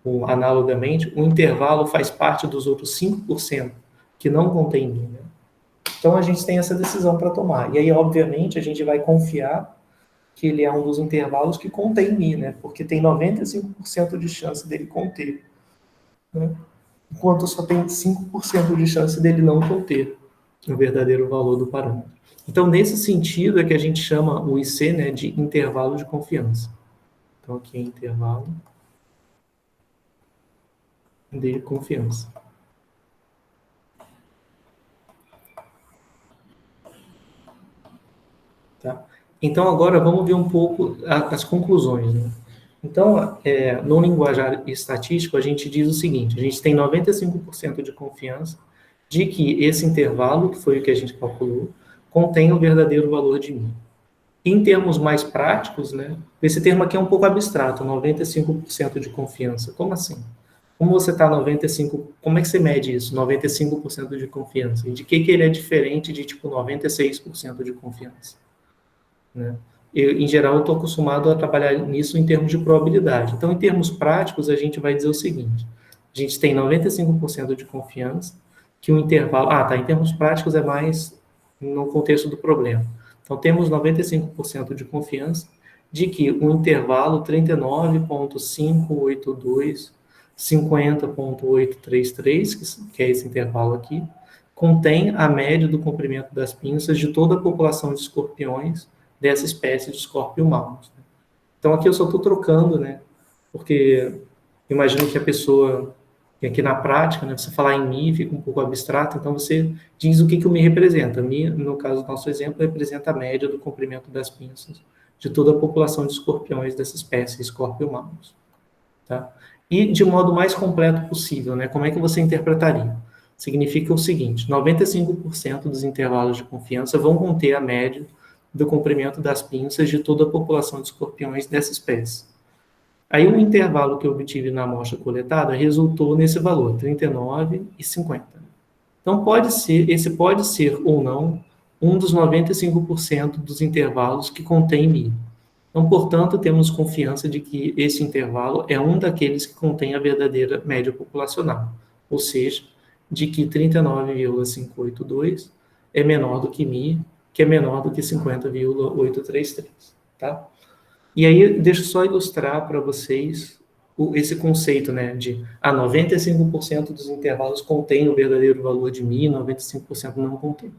ou analogamente, o intervalo faz parte dos outros 5% que não contém μ, né? Então a gente tem essa decisão para tomar. E aí, obviamente, a gente vai confiar que ele é um dos intervalos que contém μ, né? Porque tem 95% de chance dele conter, né? Enquanto só tem 5% de chance dele não conter o verdadeiro valor do parâmetro. Então, nesse sentido, é que a gente chama o IC, né, de intervalo de confiança. Então, aqui é intervalo de confiança. Tá? Então, agora vamos ver um pouco as conclusões, né? Então, no linguajar estatístico, a gente diz o seguinte: a gente tem 95% de confiança de que esse intervalo, que foi o que a gente calculou, contém o verdadeiro valor de μ. Em termos mais práticos, né, esse termo aqui é um pouco abstrato, 95% de confiança. Como assim? Como você está 95%, como é que você mede isso, 95% de confiança? E de que ele é diferente de, tipo, 96% de confiança? Né? Em geral, eu estou acostumado a trabalhar nisso em termos de probabilidade. Então, em termos práticos, a gente vai dizer o seguinte: a gente tem 95% de confiança que o intervalo... Em termos práticos é mais no contexto do problema. Então, temos 95% de confiança de que o intervalo 39,582, 50,833, que é esse intervalo aqui, contém a média do comprimento das pinças de toda a população de escorpiões dessa espécie de Scorpio maus. Então, aqui eu só estou trocando, né? Porque imagino que a pessoa, que aqui na prática, né, você falar em Mi fica um pouco abstrato, então você diz o que o Mi representa. Mi, no caso do nosso exemplo, representa a média do comprimento das pinças de toda a população de escorpiões dessa espécie, Scorpio maus. Tá? E de modo mais completo possível, né? Como é que você interpretaria? Significa o seguinte: 95% dos intervalos de confiança vão conter a média do comprimento das pinças de toda a população de escorpiões dessa espécie. Aí o intervalo que eu obtive na amostra coletada resultou nesse valor, 39 e 50. Então esse pode ser ou não um dos 95% dos intervalos que contém Mi. Então, portanto, temos confiança de que esse intervalo é um daqueles que contém a verdadeira média populacional, ou seja, de que 39,582 é menor do que Mi, que é menor do que 50,833, tá? E aí, deixa eu só ilustrar para vocês esse conceito, né, de 95% dos intervalos contém o verdadeiro valor de Mi, 95% não contém.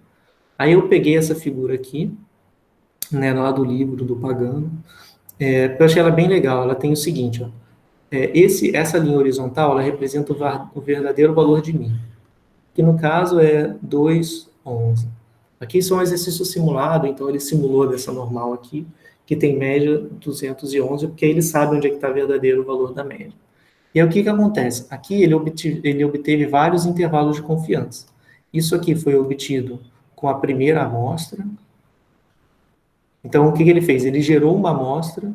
Aí eu peguei essa figura aqui, né, lá do livro do Pagano, eu achei ela bem legal. Ela tem o seguinte, ó, essa linha horizontal, ela representa o verdadeiro valor de Mi, que no caso é 2,11. Aqui são um exercício simulado, então ele simulou dessa normal aqui, que tem média 211, porque aí ele sabe onde é que está o verdadeiro valor da média. E aí o que que acontece? Aqui ele obteve vários intervalos de confiança. Isso aqui foi obtido com a primeira amostra. Então o que que ele fez? Ele gerou uma amostra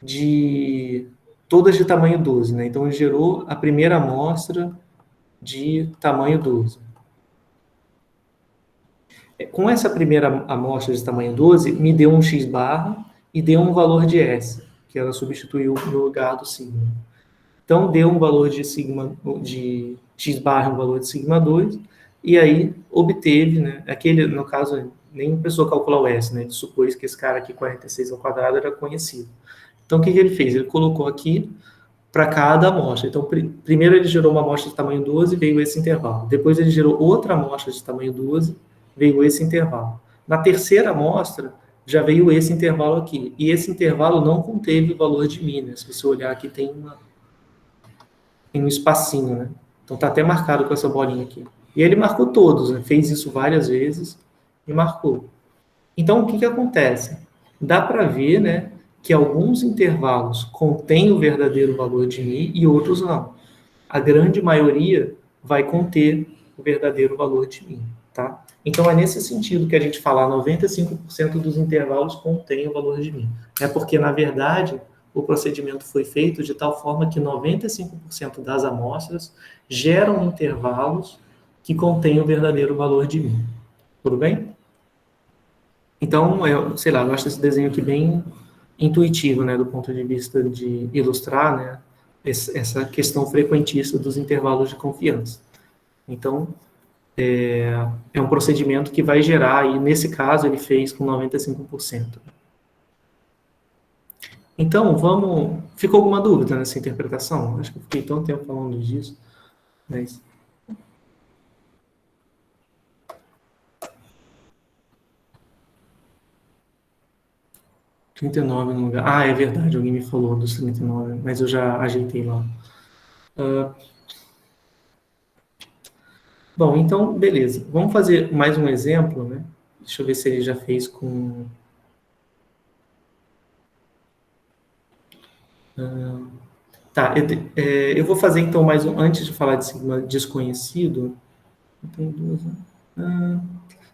de todas de tamanho 12, né? Então ele gerou a primeira amostra de tamanho 12. Com essa primeira amostra de tamanho 12, me deu um x barra e deu um valor de S, que ela substituiu no lugar do sigma. Então, deu um valor de sigma, de x barra, um valor de sigma 2, e aí obteve, né, aquele, no caso, nem precisou calcular o S, né, ele supôs que esse cara aqui, 46 ao quadrado, era conhecido. Então, o que ele fez? Ele colocou aqui para cada amostra. Então, primeiro ele gerou uma amostra de tamanho 12, veio esse intervalo. Depois ele gerou outra amostra de tamanho 12, veio esse intervalo. Na terceira amostra, já veio esse intervalo aqui. E esse intervalo não conteve o valor de Mi, né? Se você olhar aqui, tem um espacinho, né? Então tá até marcado com essa bolinha aqui. E ele marcou todos, né? Fez isso várias vezes e marcou. Então, o que que acontece? Dá para ver, né, que alguns intervalos contêm o verdadeiro valor de Mi e outros não. A grande maioria vai conter o verdadeiro valor de Mi, tá? Então, é nesse sentido que a gente fala 95% dos intervalos contêm o valor de Mi. É porque, na verdade, o procedimento foi feito de tal forma que 95% das amostras geram intervalos que contêm o verdadeiro valor de Mi. Tudo bem? Então, eu, sei lá, eu acho esse desenho aqui bem intuitivo, né, do ponto de vista de ilustrar, né, essa questão frequentista dos intervalos de confiança. Então, é um procedimento que vai gerar, e nesse caso ele fez com 95%. Então, vamos... Ficou alguma dúvida nessa interpretação? Acho que eu fiquei tanto tempo falando disso, mas... 39 no lugar. Ah, é verdade, alguém me falou dos 39, mas eu já ajeitei lá. Bom, então, beleza. Vamos fazer mais um exemplo, né? Deixa eu ver se ele já fez com... Tá, eu vou fazer então mais um, antes de falar de sigma desconhecido. Tem duas,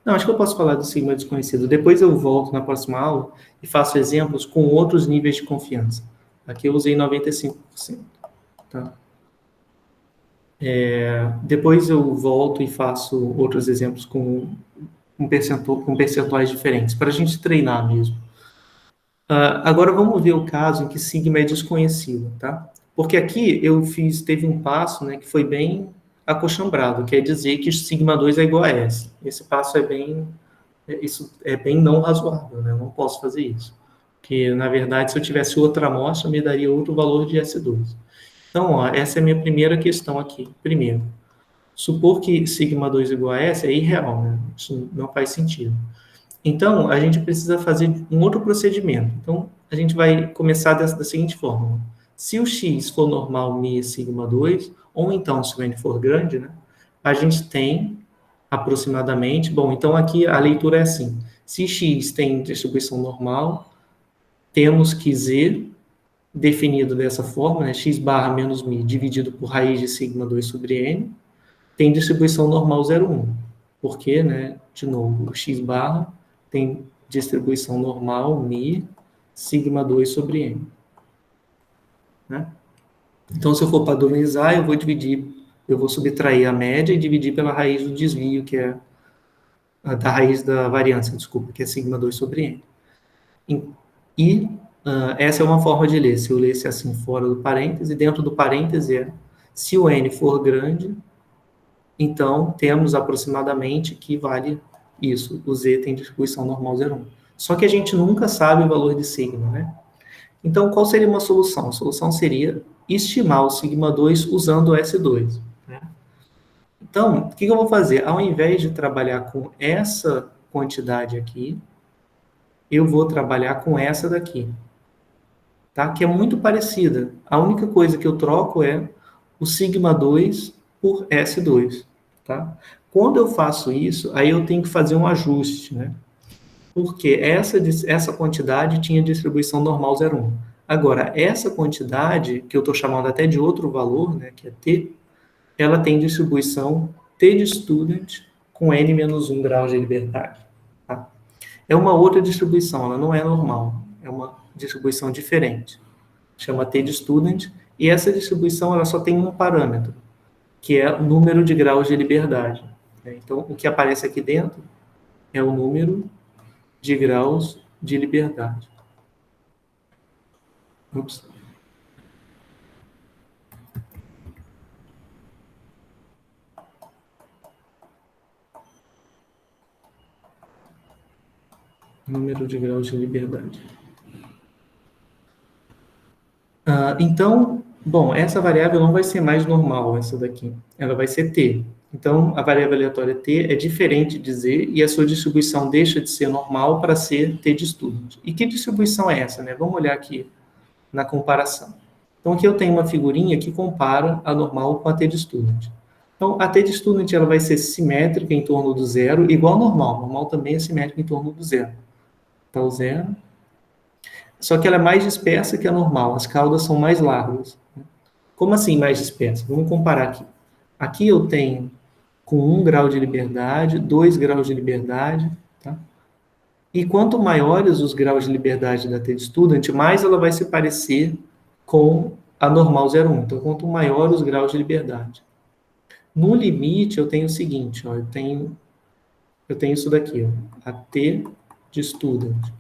não, acho que eu posso falar do sigma desconhecido. Depois eu volto na próxima aula e faço exemplos com outros níveis de confiança. Aqui eu usei 95%. Tá? Depois eu volto e faço outros exemplos com percentuais diferentes, para a gente treinar mesmo. Agora vamos ver o caso em que sigma é desconhecido, tá? Porque aqui teve um passo, né, que foi bem acochambrado, quer dizer que sigma 2 é igual a S. Esse passo isso é bem não razoável, né? Eu não posso fazer isso. Porque, na verdade, se eu tivesse outra amostra, me daria outro valor de S2. Então, ó, essa é a minha primeira questão aqui. Primeiro, supor que sigma 2 igual a S é irreal, né? Isso não faz sentido. Então, a gente precisa fazer um outro procedimento. Então, a gente vai começar da seguinte forma. Se o x for normal mi sigma 2, ou então se o n for grande, né, a gente tem aproximadamente... Bom, então aqui a leitura é assim. Se x tem distribuição normal, temos que z definido dessa forma, né, x barra menos mi dividido por raiz de sigma 2 sobre n, tem distribuição normal 0,1. Porque, né, de novo, o x barra tem distribuição normal mi sigma 2 sobre n. Né? Então, se eu for padronizar, eu vou subtrair a média e dividir pela raiz do desvio, que é da raiz da variância, desculpa, que é sigma 2 sobre n. E essa é uma forma de ler. Se eu lesse assim fora do parêntese, dentro do parêntese se o n for grande, então temos aproximadamente que vale isso. O z tem distribuição normal 0,1. Só que a gente nunca sabe o valor de sigma, né? Então, qual seria uma solução? A solução seria estimar o sigma 2 usando o S2. Né? Então, o que eu vou fazer? Ao invés de trabalhar com essa quantidade aqui, eu vou trabalhar com essa daqui, tá? Que é muito parecida. A única coisa que eu troco é o sigma 2 por S2. Tá? Quando eu faço isso, aí eu tenho que fazer um ajuste, né? Porque essa quantidade tinha distribuição normal 0,1. Agora, essa quantidade, que eu estou chamando até de outro valor, né, que é T, ela tem distribuição T de student com N menos 1 graus de liberdade. Tá? É uma outra distribuição, ela não é normal, é uma distribuição diferente. Chama T de student, e essa distribuição ela só tem um parâmetro, que é o número de graus de liberdade. Então, o que aparece aqui dentro é o número de graus de liberdade. Ups. Número de graus de liberdade. Então, bom, essa variável não vai ser mais normal, essa daqui. Ela vai ser t. Então, a variável aleatória t é diferente de z e a sua distribuição deixa de ser normal para ser t de student. E que distribuição é essa, né? Vamos olhar aqui na comparação. Então, aqui eu tenho uma figurinha que compara a normal com a t de student. Então, a t de student ela vai ser simétrica em torno do zero, igual ao normal. O normal também é simétrico em torno do zero. Então, o zero. Só que ela é mais dispersa que a normal. As caudas são mais largas. Como assim mais dispersa? Vamos comparar aqui. Aqui eu tenho com 1 grau de liberdade, 2 graus de liberdade, tá? E quanto maiores os graus de liberdade da t de student, mais ela vai se parecer com a normal 0,1. Então, quanto maior os graus de liberdade. No limite, eu tenho o seguinte, ó, eu tenho isso daqui, ó, a t de student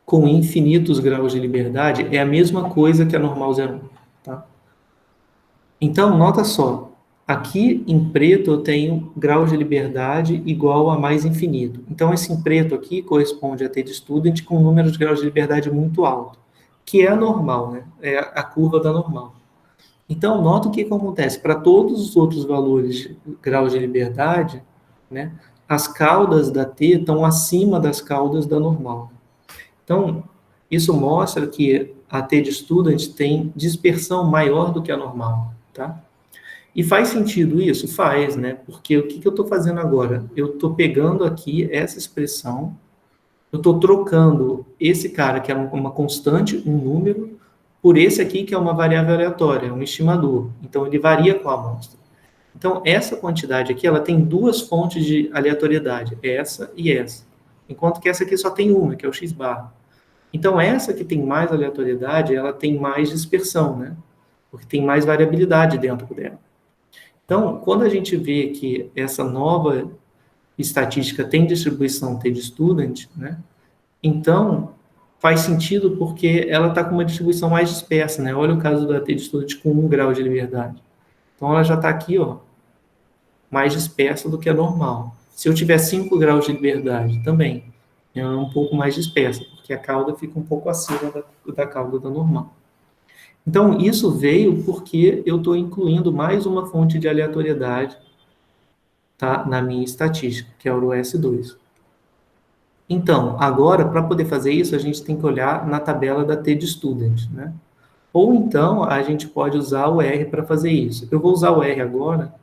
com infinitos graus de liberdade é a mesma coisa que a normal 0,1. Tá? Então, nota só, aqui em preto eu tenho grau de liberdade igual a mais infinito. Então, esse em preto aqui corresponde a t de student com um número de graus de liberdade muito alto, que é a normal, né? É a curva da normal. Então, nota o que acontece. Para todos os outros valores de graus de liberdade, né, as caudas da t estão acima das caudas da normal. Então, isso mostra que a t de student tem dispersão maior do que a normal, tá? E faz sentido isso? Faz, né? Porque o que eu estou fazendo agora? Eu estou pegando aqui essa expressão, eu estou trocando esse cara, que é uma constante, um número, por esse aqui, que é uma variável aleatória, um estimador. Então, ele varia com a amostra. Então, essa quantidade aqui, ela tem duas fontes de aleatoriedade, essa e essa. Enquanto que essa aqui só tem uma, que é o x barra. Então, essa que tem mais aleatoriedade, ela tem mais dispersão, né? Porque tem mais variabilidade dentro dela. Então, quando a gente vê que essa nova estatística tem distribuição t de student, né? Então, faz sentido porque ela está com uma distribuição mais dispersa, né? Olha o caso da t de student com 1 grau de liberdade. Então, ela já está aqui, ó, mais dispersa do que a normal. Se eu tiver 5 graus de liberdade, também é um pouco mais dispersa, porque a cauda fica um pouco acima da cauda da normal. Então, isso veio porque eu estou incluindo mais uma fonte de aleatoriedade, tá, na minha estatística, que é o S2. Então, agora, para poder fazer isso, a gente tem que olhar na tabela da t de student, né? Ou então, a gente pode usar o R para fazer isso. Eu vou usar o R agora,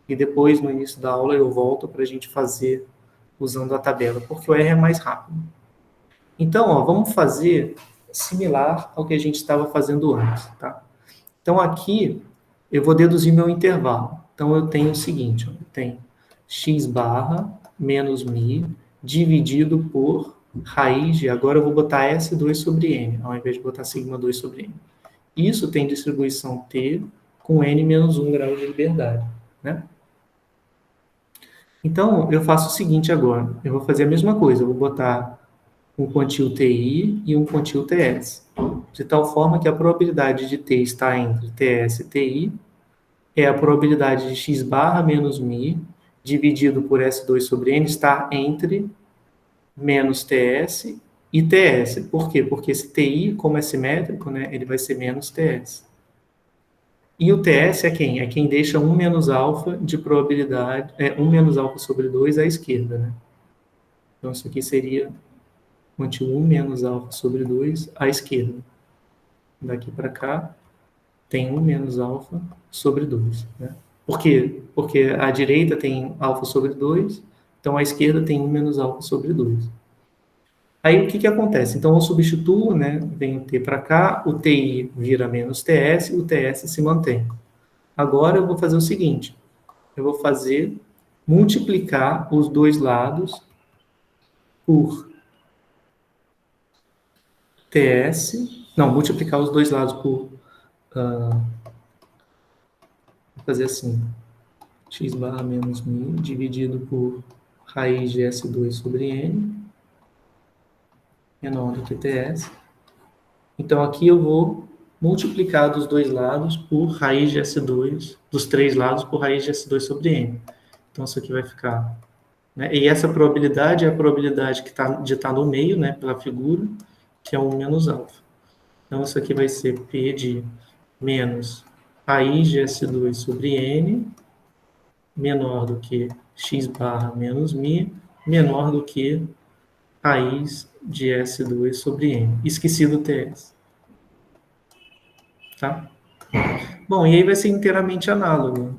e depois, no início da aula, eu volto para a gente fazer usando a tabela, porque o R é mais rápido. Então, ó, vamos fazer similar ao que a gente estava fazendo antes, tá? Então, aqui, eu vou deduzir meu intervalo. Então, eu tenho o seguinte, ó, eu tenho x barra menos mi dividido por raiz de... Agora eu vou botar S2 sobre N, ao invés de botar sigma 2 sobre N. Isso tem distribuição T com N menos 1 grau de liberdade, né? Então, eu faço o seguinte agora. Eu vou fazer a mesma coisa. Eu vou botar um quantil TI e um quantil TS. De tal forma que a probabilidade de T estar entre TS e TI é a probabilidade de x barra menos mi dividido por S2 sobre N estar entre menos TS e TS. Por quê? Porque esse TI, como é simétrico, né, ele vai ser menos TS. E o TS é quem? É quem deixa 1 menos alfa de probabilidade, 1 menos alfa sobre 2 à esquerda, né? Então, isso aqui seria quantil 1 menos alfa sobre 2 à esquerda. Daqui para cá, tem 1 menos alfa sobre 2, né? Por quê? Porque a direita tem alfa sobre 2, então a esquerda tem 1 menos alfa sobre 2. Aí o que que acontece? Então eu substituo, né? Vem o t para cá, o ti vira menos ts, o ts se mantém. Agora eu vou fazer o seguinte, eu vou fazer multiplicar os dois lados por ts, não, multiplicar os dois lados por, vou fazer assim, x barra menos mi dividido por raiz de S2 sobre N, menor do que TS. Então, aqui eu vou multiplicar dos dois lados por raiz de S2, dos três lados por raiz de S2 sobre N. Então, isso aqui vai ficar... Né? E essa probabilidade é a probabilidade que de estar no meio, né, pela figura, que é 1 menos alfa. Então, isso aqui vai ser P de menos raiz de S2 sobre N, menor do que x barra menos mi, menor do que raiz de S2 sobre N. Esqueci do TS. Tá? Bom, e aí vai ser inteiramente análogo,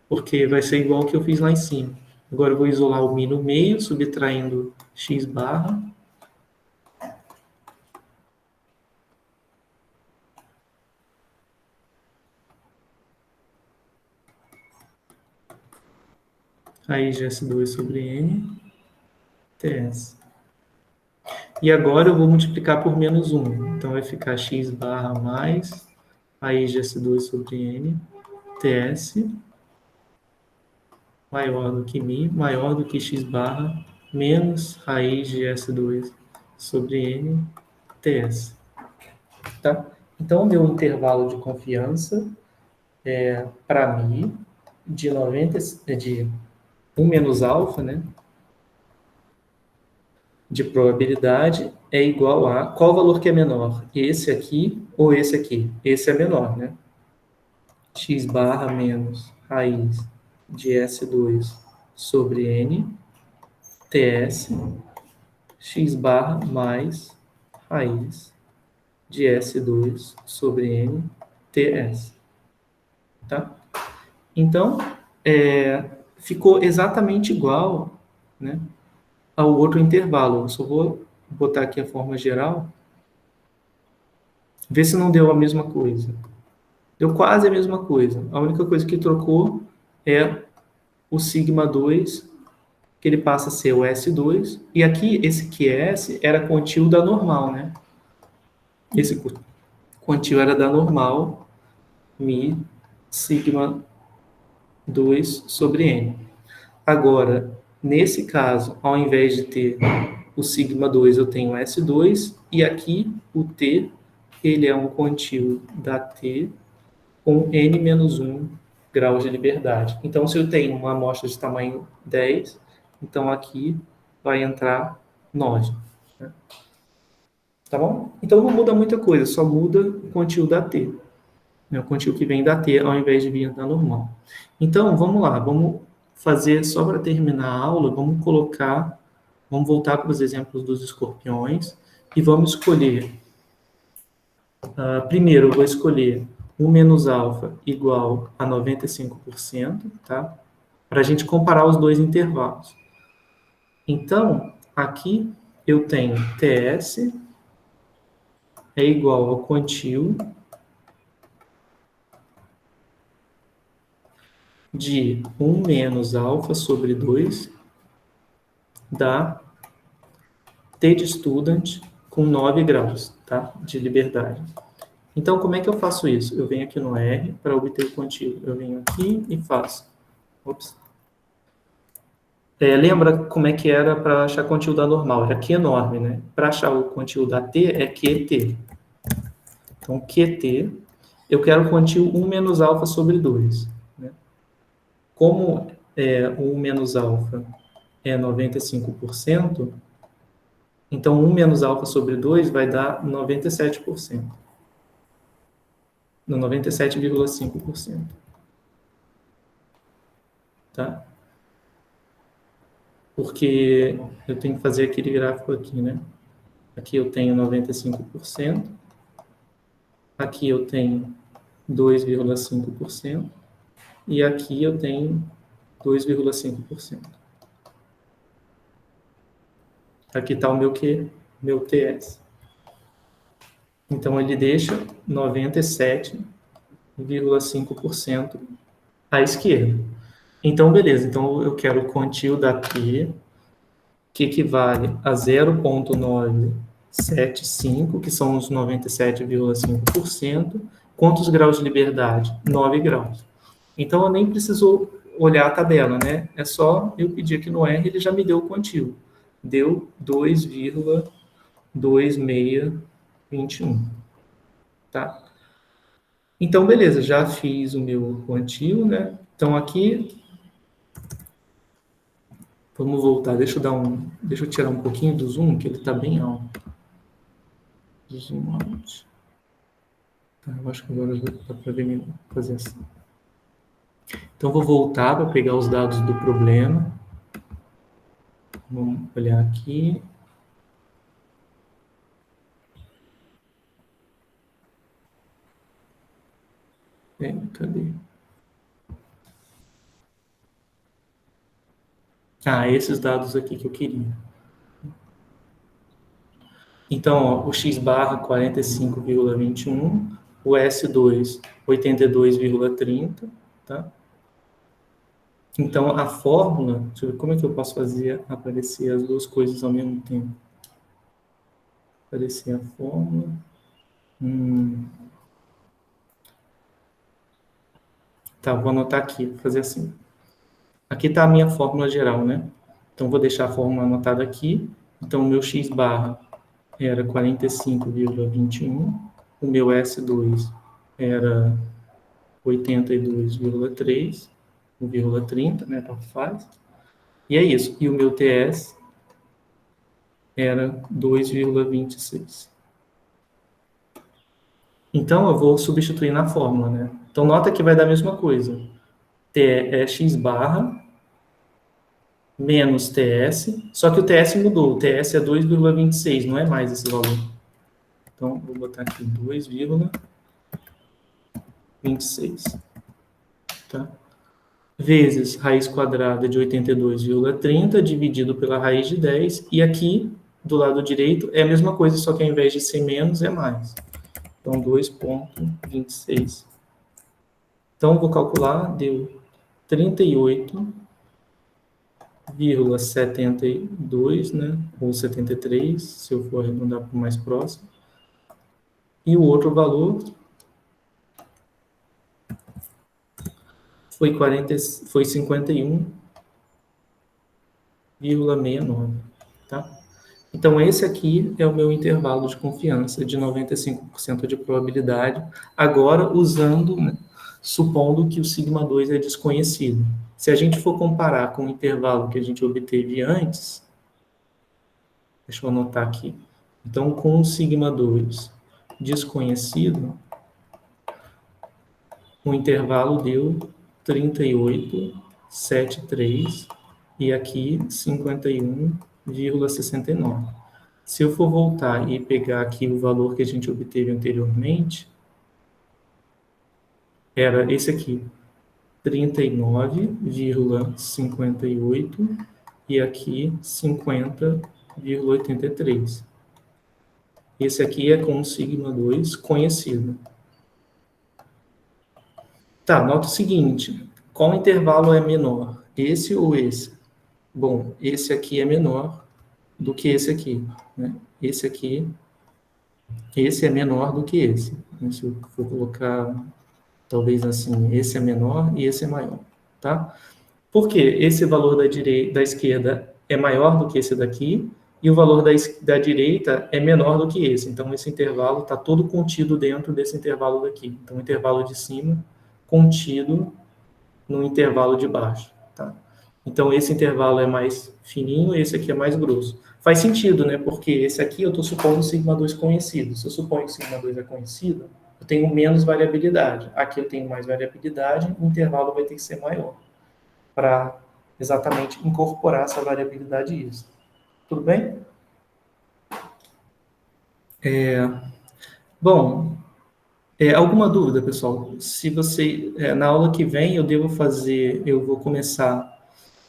porque vai ser igual ao que eu fiz lá em cima. Agora eu vou isolar o mi no meio, subtraindo x barra. Raiz de S2 sobre N, TS. E agora eu vou multiplicar por menos 1. Então vai ficar x barra mais raiz de S2 sobre N, TS, maior do que mi, maior do que x barra, menos raiz de S2 sobre N, TS. Tá? Então, o meu intervalo de confiança é, para mi, de 1 menos alfa, né? De probabilidade é igual a... Qual valor que é menor? Esse aqui ou esse aqui? Esse é menor, né? X barra menos raiz de S2 sobre N, TS, x barra mais raiz de S2 sobre N, TS. Tá? Então, ficou exatamente igual, né, ao outro intervalo. Eu só vou botar aqui a forma geral, ver se não deu a mesma coisa. Deu quase a mesma coisa. A única coisa que trocou é o sigma 2, que ele passa a ser o S2, e aqui, esse QS era quantil da normal, né? Esse quantil era da normal, mi, sigma 2 sobre n. Agora, nesse caso, ao invés de ter o sigma 2, eu tenho S2, e aqui o T, ele é um quantil da T com n menos 1 graus de liberdade. Então, se eu tenho uma amostra de tamanho 10, então aqui vai entrar 9. Né? Tá bom? Então, não muda muita coisa, só muda o quantil da T. Né? O quantil que vem da T, ao invés de vir da normal. Então, vamos lá, vamos fazer, só para terminar a aula, vamos voltar para os exemplos dos escorpiões e vamos escolher, primeiro eu vou escolher 1 menos alfa igual a 95%, tá? Para a gente comparar os dois intervalos. Então, aqui eu tenho TS é igual ao quantio de 1 menos alfa sobre 2 dá T de student com 9 graus, tá? De liberdade. Então, como é que eu faço isso? Eu venho aqui no R para obter o quantio. Eu venho aqui e faço. Ops. Lembra como é que era para achar quantio da normal? Era Q enorme, né? Para achar o quantio da T é QT. Então, QT, eu quero o quantio 1 menos alfa sobre 2. Né? Como 1 menos alfa é 95%, então 1 menos alfa sobre 2 vai dar 97%. No 97,5%. Tá? Porque eu tenho que fazer aquele gráfico aqui, né? Aqui eu tenho 95%, aqui eu tenho 2,5% e aqui eu tenho 2,5%. Aqui está o meu Q, meu TS. Então ele deixa 97,5% à esquerda. Então, beleza. Então eu quero o quantio da Q, que equivale a 0,975, que são os 97,5%. Quantos graus de liberdade? 9 graus. Então, eu nem preciso olhar a tabela, né? É só eu pedir aqui no R, ele já me deu o quantio. Deu 2,2621. Tá? Então, beleza, já fiz o meu quantio, né? Então, aqui, vamos voltar. Deixa eu tirar um pouquinho do zoom, que ele está bem alto. Zoom out. Tá, eu acho que agora dá para ver melhor fazer assim. Então, vou voltar para pegar os dados do problema. Vamos olhar aqui. Cadê? Esses dados aqui que eu queria. Então, ó, o x barra 45,21, o S2 82,30, tá? Então, a fórmula, deixa eu ver como é que eu posso fazer aparecer as duas coisas ao mesmo tempo. Aparecer a fórmula. Tá, vou anotar aqui, vou fazer assim. Aqui está a minha fórmula geral, né? Então, vou deixar a fórmula anotada aqui. Então, o meu x barra era 45,21, o meu S2 era 82,3, 1,30, né, tanto faz. E é isso. E o meu TS era 2,26. Então, eu vou substituir na fórmula, né? Então, nota que vai dar a mesma coisa. T é x barra menos TS, só que o TS mudou. O TS é 2,26, não é mais esse valor. Então, vou botar aqui 2,26. Tá? Vezes raiz quadrada de 82,30 dividido pela raiz de 10. E aqui, do lado direito, é a mesma coisa, só que ao invés de ser menos, é mais. Então, 2,26. Então, vou calcular, deu 38,72, né? Ou 73, se eu for arredondar para o mais próximo. E o outro valor foi 51,69, tá? Então, esse aqui é o meu intervalo de confiança de 95% de probabilidade, agora usando, né, supondo que o sigma 2 é desconhecido. Se a gente for comparar com o intervalo que a gente obteve antes, deixa eu anotar aqui. Então, com o sigma 2 desconhecido, o intervalo deu 38,73 e aqui 51,69. Se eu for voltar e pegar aqui o valor que a gente obteve anteriormente, era esse aqui, 39,58 e aqui 50,69. 0,83. Esse aqui é com sigma 2 conhecido. Tá, nota o seguinte. Qual intervalo é menor? Esse ou esse? Bom, esse aqui é menor do que esse aqui, né? Esse é menor do que esse. Se eu for colocar, talvez assim, esse é menor e esse é maior, tá? Por quê? Esse valor da esquerda é maior do que esse daqui e o valor da direita é menor do que esse. Então, esse intervalo está todo contido dentro desse intervalo daqui. Então, o intervalo de cima contido no intervalo de baixo, tá? Então, esse intervalo é mais fininho, esse aqui é mais grosso. Faz sentido, né? Porque esse aqui eu estou supondo o sigma 2 conhecido. Se eu suponho que o sigma 2 é conhecido, eu tenho menos variabilidade. Aqui eu tenho mais variabilidade, o intervalo vai ter que ser maior para exatamente incorporar essa variabilidade extra. Tudo bem? Bom, alguma dúvida, pessoal? Se você, na aula que vem, eu vou começar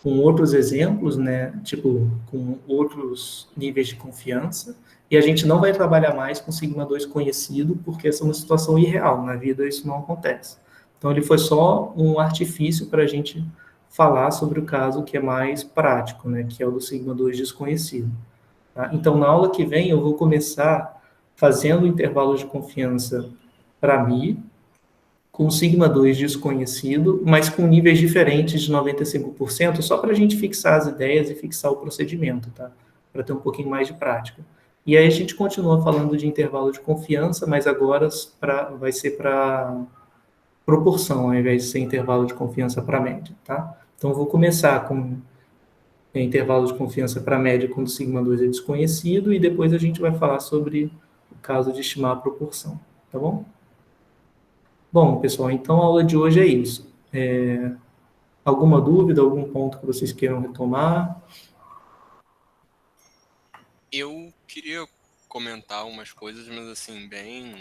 com outros exemplos, né? Tipo, com outros níveis de confiança, e a gente não vai trabalhar mais com sigma 2 conhecido, porque essa é uma situação irreal. Na vida isso não acontece. Então, ele foi só um artifício para a gente falar sobre o caso que é mais prático, né? Que é o do sigma 2 desconhecido. Tá? Então, na aula que vem, eu vou começar fazendo intervalos de confiança para mim, com sigma 2 desconhecido, mas com níveis diferentes de 95%, só para a gente fixar as ideias e fixar o procedimento, tá? Para ter um pouquinho mais de prática. E aí a gente continua falando de intervalo de confiança, mas agora vai ser para proporção, ao invés de ser intervalo de confiança para média, tá? Então, eu vou começar com intervalo de confiança para média quando sigma 2 é desconhecido, e depois a gente vai falar sobre o caso de estimar a proporção, tá bom? Bom, pessoal, então a aula de hoje é isso. Alguma dúvida, algum ponto que vocês queiram retomar? Eu queria comentar umas coisas, mas assim, bem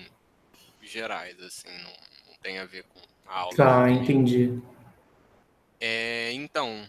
gerais, assim, não tem a ver com a aula em Tá, si mesmo. entendi. Então,